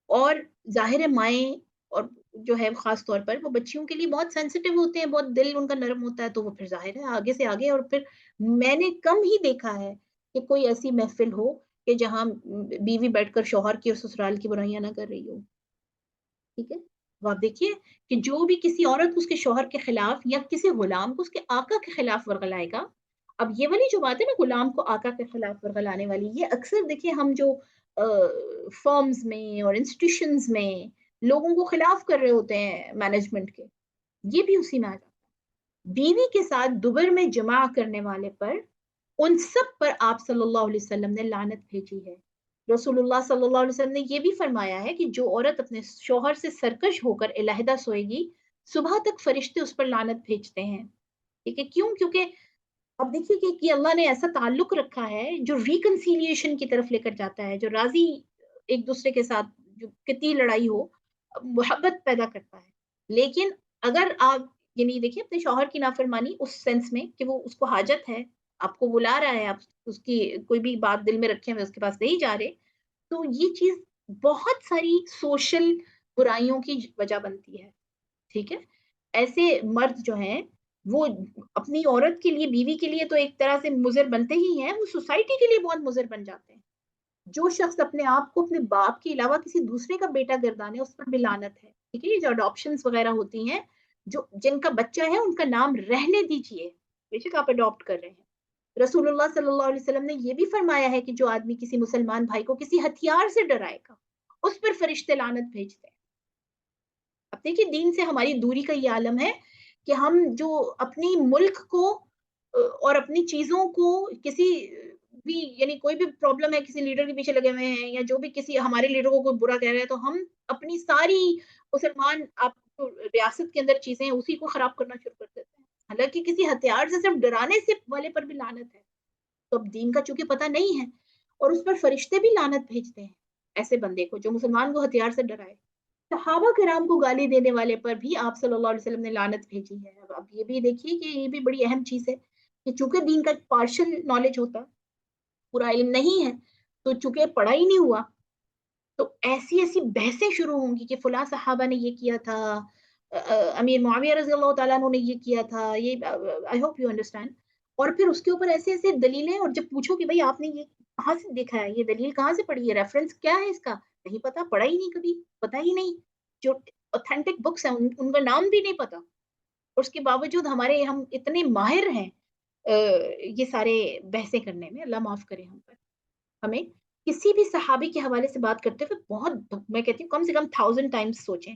اور ظاہر مائیں اور جو ہے خاص طور پر وہ بچیوں کے لیے بہت سینسیٹیو ہوتے ہیں, بہت دل ان کا نرم ہوتا ہے, تو وہ پھر ظاہر ہے آگے سے آگے. اور پھر میں نے کم ہی دیکھا ہے کہ کوئی ایسی محفل ہو کہ جہاں بیوی بیٹھ کر شوہر کی اور سسرال کی برائیاں نہ کر رہی ہو, ٹھیک ہے. وہ آپ دیکھیے کہ جو بھی کسی عورت اس کے شوہر کے خلاف یا کسی غلام کو اس کے آقا کے خلاف ورغلائے گا. اب یہ والی جو بات ہے نا غلام کو آقا کے خلاف ورغلانے والی, یہ اکثر دیکھیے ہم جو فرمز میں اور انسٹیٹیوشنز میں لوگوں کو خلاف کر رہے ہوتے ہیں مینجمنٹ کے, یہ بھی اسی میں آ جاتا ہے. بیوی کے ساتھ دوبر میں جمع کرنے والے پر, ان سب پر آپ صلی اللہ علیہ وسلم نے لعنت بھیجی ہے. رسول اللہ صلی اللہ علیہ وسلم نے یہ بھی فرمایا ہے کہ جو عورت اپنے شوہر سے سرکش ہو کر علیحدہ سوئے گی, صبح تک فرشتے اس پر لعنت بھیجتے ہیں, ٹھیک ہے. کیوں؟ کیونکہ اب دیکھیے کہ اللہ نے ایسا تعلق رکھا ہے جو ریکنسیلیشن کی طرف لے کر جاتا ہے, جو راضی ایک دوسرے کے ساتھ, جو کتنی لڑائی ہو محبت پیدا کرتا ہے. لیکن اگر آپ یعنی دیکھیے اپنے شوہر کی نافرمانی اس سینس میں کہ وہ اس کو حاجت ہے, آپ کو بلا رہا ہے, آپ اس کی کوئی بھی بات دل میں رکھے ہوئے اس کے پاس نہیں جا رہے, تو یہ چیز بہت ساری سوشل برائیوں کی وجہ بنتی ہے, ٹھیک ہے. ایسے مرد جو ہیں وہ اپنی عورت کے لیے, بیوی کے لیے تو ایک طرح سے مضر بنتے ہی ہیں, وہ سوسائٹی کے لیے بہت مضر بن جاتے ہیں. جو شخص اپنے آپ کو اپنے باپ کے علاوہ کسی دوسرے کا بیٹا گردانے, اس پر بھی لعنت ہے, ٹھیک ہے. یہ جو اڈاپشنز وغیرہ ہوتی ہیں, جو جن کا بچہ ہے ان کا نام رہنے دیجئے, بے شک آپ اڈاپٹ کر رہے ہیں. رسول اللہ صلی اللہ علیہ وسلم نے یہ بھی فرمایا ہے کہ جو آدمی کسی مسلمان بھائی کو کسی ہتھیار سے ڈرائے گا, اس پر فرشتے لعنت بھیجتے ہیں. اب دیکھیے دین سے ہماری دوری کا یہ عالم ہے کہ ہم جو اپنی ملک کو اور اپنی چیزوں کو کسی بھی, یعنی کوئی بھی پرابلم ہے, کسی لیڈر کے پیچھے لگے ہوئے ہیں, یا جو بھی کسی ہمارے لیڈر کو کوئی برا کہہ رہے ہیں, تو ہم اپنی ساری مسلمان آپ ریاست کے اندر چیزیں ہیں اسی کو خراب کرنا شروع کر دیتے ہیں, حالانکہ کسی ہتھیار سے صرف ڈرانے سے والے پر بھی لعنت ہے. تو اب دین کا چونکہ پتہ نہیں ہے, اور اس پر فرشتے بھی لعنت بھیجتے ہیں ایسے بندے کو جو مسلمان کو ہتھیار سے ڈرائے. صحابہ کرام کو گالی دینے والے پر بھی آپ صلی اللہ علیہ وسلم نے لعنت بھیجی ہے. اب یہ بھی دیکھیے کہ یہ بھی بڑی اہم چیز ہے کہ چونکہ دین کا پارشل نالج ہوتا ہے, پورا علم نہیں ہے, تو چونکہ پڑھا ہی نہیں ہوا تو ایسی ایسی بحثیں شروع ہوں گی کہ فلاں صحابہ نے یہ کیا تھا, امیر معاویہ رضی اللہ تعالیٰ عنہ نے یہ کیا تھا, یہ آئی ہوپ یو انڈرسٹینڈ. اور پھر اس کے اوپر ایسے ایسے دلیلیں, اور جب پوچھو کہ بھائی آپ نے یہ کہاں سے دیکھا ہے, یہ دلیل کہاں سے پڑھی ہے, ریفرنس کیا ہے اس کا, نہیں پتا, پڑھا ہی نہیں کبھی, پتا ہی نہیں. جو اوتھینٹک بکس ہیں ان کا نام بھی نہیں پتا, اور اس کے باوجود ہم اتنے ماہر ہیں یہ سارے بحثیں کرنے میں. اللہ معاف کرے ہم پر. ہمیں کسی بھی صحابی کے حوالے سے بات کرتے ہوئے بہت, میں کہتی ہوں کم سے کم 1000 ٹائمز سوچیں.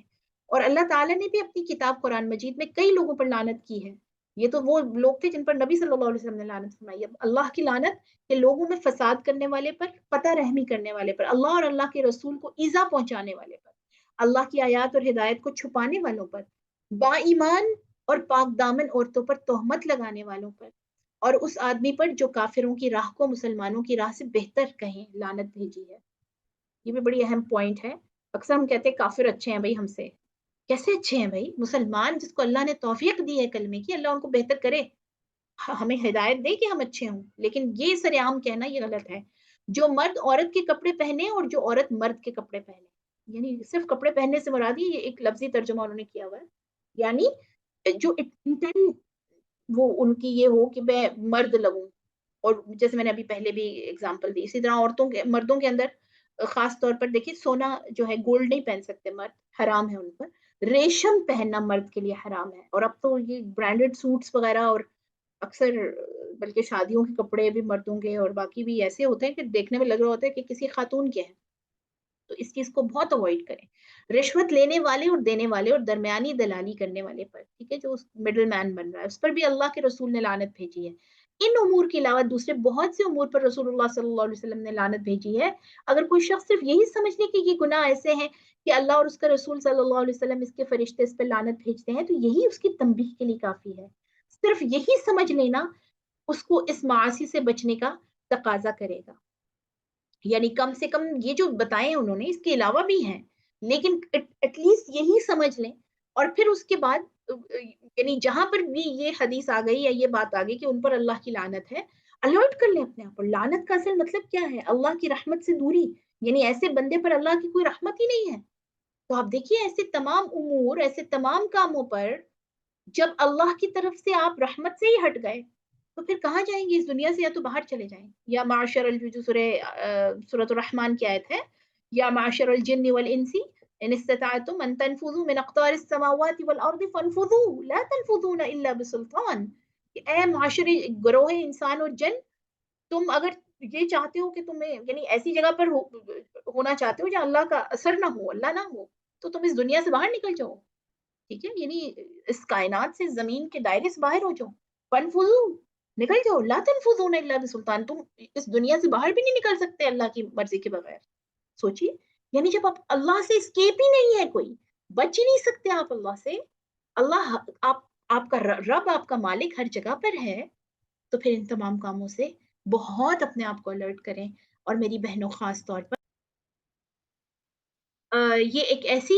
اور اللہ تعالیٰ نے بھی اپنی کتاب قرآن مجید میں کئی لوگوں پر لعنت کی ہے. یہ تو وہ لوگ تھے جن پر نبی صلی اللہ علیہ وسلم نے لعنت فرمائی. اب اللہ کی لعنت کہ لوگوں میں فساد کرنے والے پر, پتہ رحمی کرنے والے پر, اللہ اور اللہ کے رسول کو ایذا پہنچانے والے پر, اللہ کی آیات اور ہدایت کو چھپانے والوں پر, با ایمان اور پاک دامن عورتوں پر تہمت لگانے والوں پر, اور اس آدمی پر جو کافروں کی راہ کو مسلمانوں کی راہ سے بہتر کہیں, لعنت بھیجی ہے. یہ بھی بڑی اہم پوائنٹ ہے. اکثر ہم کہتے ہیں کافر اچھے ہیں. بھائی ہم سے کیسے اچھے ہیں بھائی؟ مسلمان جس کو اللہ نے توفیق دی ہے کلمے کی, اللہ ان کو بہتر کرے, ہمیں ہدایت دے کہ ہم اچھے ہوں. لیکن یہ سر عام کہنا یہ غلط ہے. جو مرد عورت کے کپڑے پہنے اور جو عورت مرد کے کپڑے پہنے, یعنی صرف کپڑے پہننے سے مراد یہ ایک لفظی ترجمہ انہوں نے کیا ہوا ہے, یعنی جو وہ ان کی یہ ہو کہ میں مرد لگوں. اور جیسے میں نے ابھی پہلے بھی اگزامپل دی, اسی طرح مردوں کے اندر خاص طور پر دیکھیے سونا جو ہے, گولڈ نہیں پہن سکتے مرد, حرام ہے ان پر. ریشم پہننا مرد کے لیے حرام ہے. اور اب تو یہ برانڈڈ سوٹس وغیرہ, اور اکثر بلکہ شادیوں کے کپڑے بھی مردوں کے اور باقی بھی ایسے ہوتے ہیں کہ دیکھنے میں لگ رہا ہوتا ہے کہ کسی خاتون کے ہیں. تو اس چیز کو بہت اوائڈ کریں. رشوت لینے والے اور دینے والے اور درمیانی دلالی کرنے والے پر, ٹھیک ہے, جو مڈل مین بن رہا ہے, اس پر بھی اللہ کے رسول نے لعنت بھیجی ہے. ان امور کے علاوہ دوسرے بہت سے امور پر رسول اللہ صلی اللہ علیہ وسلم نے لعنت بھیجی ہے. اگر کوئی شخص صرف یہی سمجھ لے کہ یہ گناہ ایسے ہیں کہ اللہ اور اس کا رسول صلی اللہ علیہ وسلم, اس کے فرشتے اس پر لعنت بھیجتے ہیں, تو یہی اس کی تنبیہ کے لیے کافی ہے. صرف یہی سمجھ لینا اس کو اس معاصی سے بچنے کا تقاضا کرے گا. یعنی کم سے کم یہ جو بتائیں انہوں نے, اس کے علاوہ بھی ہیں, لیکن ایٹ لیسٹ یہی سمجھ لیں. اور پھر اس کے بعد یعنی جہاں پر بھی یہ حدیث آ گئی یا یہ بات آ گئی کہ ان پر اللہ کی لعنت ہے, الرٹ کر لیں اپنے آپ پر. لعنت کا اصل مطلب کیا ہے؟ اللہ کی رحمت سے دوری, یعنی ایسے بندے پر اللہ کی کوئی رحمت ہی نہیں ہے. تو آپ دیکھیے ایسے تمام امور, ایسے تمام کاموں پر جب اللہ کی طرف سے آپ رحمت سے ہی ہٹ گئے تو پھر کہاں جائیں گے اس دنیا سے؟ یا تو باہر چلے جائیں. یا معاشر جو سورۃ الرحمن کی آیت ہے, یا معاشر الجن والانس ان استطعتم ان تنفذوا من اقطار السماوات والارض فانفذوا لا تنفذون الا بسلطان. اے معاشر گروہ انسان اور جن, تم اگر یہ چاہتے ہو کہ تمہیں یعنی ایسی جگہ پر ہونا چاہتے ہو جہاں اللہ کا اثر نہ ہو, اللہ نہ ہو, تو تم اس دنیا سے باہر نکل جاؤ. ٹھیک ہے, یعنی اس کائنات سے, زمین کے دائرے سے باہر ہو جاؤ. فانفذوا, نکل جاؤ. لا تنفذون الا بسلطان, تم اس دنیا سے باہر بھی نہیں نکل سکتے اللہ کی مرضی کے بغیر. سوچیے, یعنی جب آپ اللہ سے اسکیپ ہی نہیں ہے, کوئی بچ ہی نہیں سکتے آپ اللہ سے. اللہ آپ کا رب, آپ کا مالک ہر جگہ پر ہے, تو پھر ان تمام کاموں سے بہت اپنے آپ کو الرٹ کریں. اور میری بہنوں خاص طور پر یہ ایک ایسی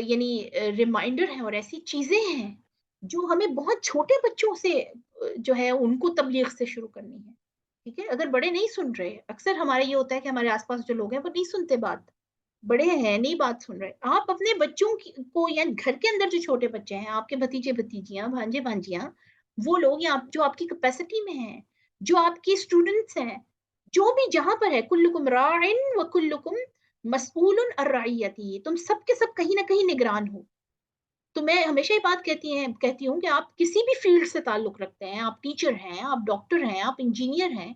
یعنی ریمائنڈر ہے اور ایسی چیزیں ہیں جو ہمیں بہت چھوٹے بچوں سے جو ہے ان کو تبلیغ سے شروع کرنی ہے. ٹھیک ہے, اگر بڑے نہیں سن رہے, اکثر ہمارے یہ ہوتا ہے کہ ہمارے آس پاس جو لوگ ہیں وہ نہیں سنتے بات, بڑے ہیں نہیں بات سن رہے, آپ اپنے بچوں کو یا گھر کے اندر جو چھوٹے بچے ہیں, آپ کے بھتیجے بھتیجیاں, بھانجے بھانجیاں, وہ لوگ یا جو آپ کی کیپیسٹی میں ہیں, جو آپ کی اسٹوڈنٹس ہیں, جو بھی جہاں پر ہے, کلکم راعن وکلکم مسئول عن رعیتہ, تم سب کے سب کہیں نہ کہیں نگران ہو. تو میں ہمیشہ یہ بات کہتی ہوں کہ آپ کسی بھی فیلڈ سے تعلق رکھتے ہیں, آپ ٹیچر ہیں, آپ ڈاکٹر ہیں, آپ انجینئر ہیں,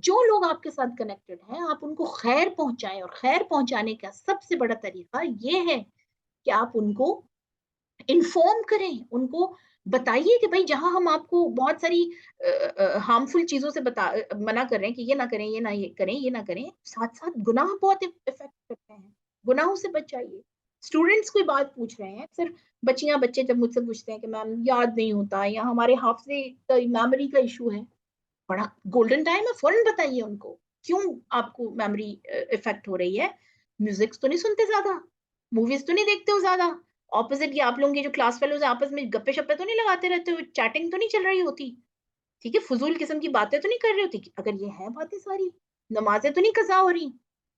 جو لوگ آپ کے ساتھ کنیکٹڈ ہیں, آپ ان کو خیر پہنچائیں. اور خیر پہنچانے کا سب سے بڑا طریقہ یہ ہے کہ آپ ان کو انفارم کریں, ان کو بتائیے کہ بھائی جہاں ہم آپ کو بہت ساری ہارمفل چیزوں سے منع کر رہے ہیں کہ یہ نہ کریں, یہ نہ یہ کریں, یہ نہ کریں, ساتھ ساتھ گناہ بہت افیکٹ کرتے ہیں, گناہوں سے بچ جائیے. اسٹوڈینٹس کوئی بات پوچھ رہے ہیں, اکثر بچیاں بچے جب مجھ سے پوچھتے ہیں کہ میم یاد نہیں ہوتا, یا ہمارے حافظے کا میموری کا ایشو ہے, بڑا گولڈن ٹائم ہے, فوراً بتائیے ان کو. کیوں آپ کو میموری افیکٹ ہو رہی ہے؟ میوزک تو نہیں سنتے زیادہ، موویز تو نہیں دیکھتے ہو زیادہ، اپوزٹ یہ آپ لوگوں کے جو کلاس فیلوز ہیں آپس میں گپے شپے تو نہیں لگاتے رہتے ہو، چیٹنگ تو نہیں چل رہی ہوتی، ٹھیک ہے، فضول قسم کی باتیں تو نہیں کر رہی ہوتی؟ اگر یہ ہے باتیں ساری، نمازیں تو نہیں قضا ہو رہی،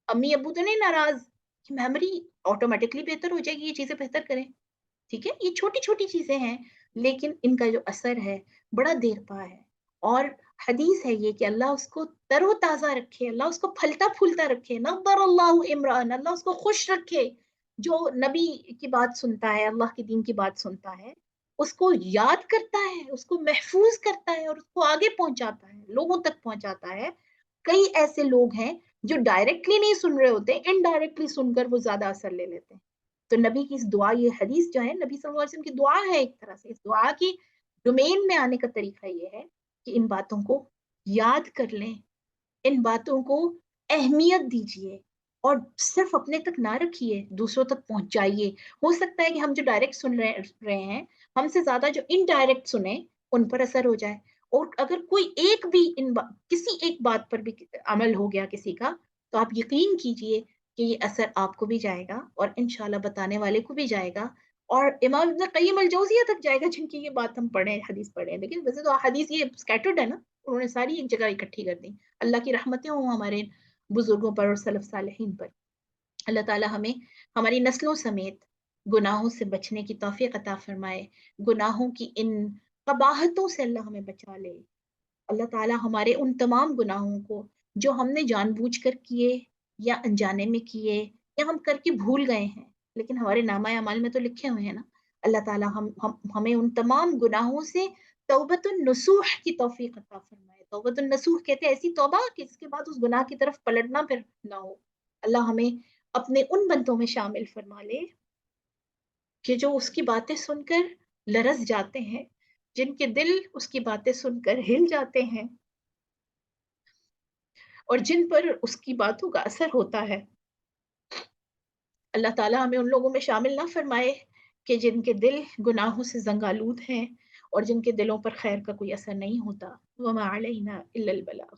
امی ابو تو نہیں ناراض، میموری آٹومیٹکلی بہتر ہو جائے گی، یہ چیزیں بہتر کریں، ٹھیک ہے، یہ چھوٹی چھوٹی چیزیں ہیں لیکن ان کا جو اثر ہے بڑا دیر پا ہے، اور حدیث ہے یہ کہ اللہ اس کو تر و تازہ رکھے، اللہ اس کو پھلتا پھولتا رکھے، نظر اللہ عمران، اللہ اس کو خوش رکھے جو نبی کی بات سنتا ہے، اللہ کے دین کی بات سنتا ہے، اس کو یاد کرتا ہے، اس کو محفوظ کرتا ہے اور اس کو آگے پہنچاتا ہے، لوگوں تک پہنچاتا ہے۔ کئی ایسے لوگ ہیں جو ڈائریکٹلی نہیں سن رہے ہوتے، انڈائریکٹلی سن کر وہ زیادہ اثر لے لیتے ہیں۔ تو نبی کی اس دعا، یہ حدیث جو ہے نبی صلی اللہ علیہ وسلم کی دعا ہے، ایک طرح سے اس دعا کی ڈومین میں آنے کا طریقہ یہ ہے کہ ان باتوں کو یاد کر لیں، ان باتوں کو اہمیت دیجیے اور صرف اپنے تک نہ رکھیے، دوسروں تک پہنچائیے۔ ہو سکتا ہے کہ ہم جو ڈائریکٹ سن رہے ہیں، ہم سے زیادہ جو انڈائریکٹ سنیں ان پر اثر ہو جائے، اور اگر کوئی ایک بھی کسی ایک بات پر بھی عمل ہو گیا کسی کا، تو آپ یقین کیجئے کہ یہ اثر آپ کو بھی جائے گا اور انشاءاللہ بتانے والے کو بھی جائے گا، اور امام ابن قیم الجوزیہ تک جائے گا جن کی یہ بات ہم پڑھیں، حدیث پڑھیں۔ لیکن ویسے تو حدیث یہ سکیٹرڈ ہے نا، انہوں نے ساری ایک جگہ اکٹھی کر دی۔ اللہ کی رحمتیں ہوں ہمارے بزرگوں پر اور سلف صالحین پر۔ اللہ تعالی ہمیں ہماری نسلوں سمیت گناہوں سے بچنے کی توفیق عطا فرمائے، گناہوں کی ان قباحتوں سے اللہ ہمیں بچا لے۔ اللہ تعالی ہمارے ان تمام گناہوں کو جو ہم نے جان بوجھ کر کیے یا انجانے میں کیے یا ہم کر کے بھول گئے ہیں لیکن ہمارے نامہ اعمال میں تو لکھے ہوئے ہیں نا، اللہ تعالی ہمیں ان تمام گناہوں سے توبۃ النصوح کی توفیق عطا فرمائے۔ توبۃ النصوح کہتے ہیں ایسی توبہ کہ اس کے بعد اس گناہ کی طرف پلٹنا پھر نہ ہو۔ اللہ ہمیں اپنے ان بندوں میں شامل فرما لے کہ جو اس کی باتیں سن کر لرز جاتے ہیں، جن کے دل اس کی باتیں سن کر ہل جاتے ہیں، اور جن پر اس کی باتوں کا اثر ہوتا ہے۔ اللہ تعالیٰ ہمیں ان لوگوں میں شامل نہ فرمائے کہ جن کے دل گناہوں سے زنگالود ہیں اور جن کے دلوں پر خیر کا کوئی اثر نہیں ہوتا۔ وما علینا الا البلاغ۔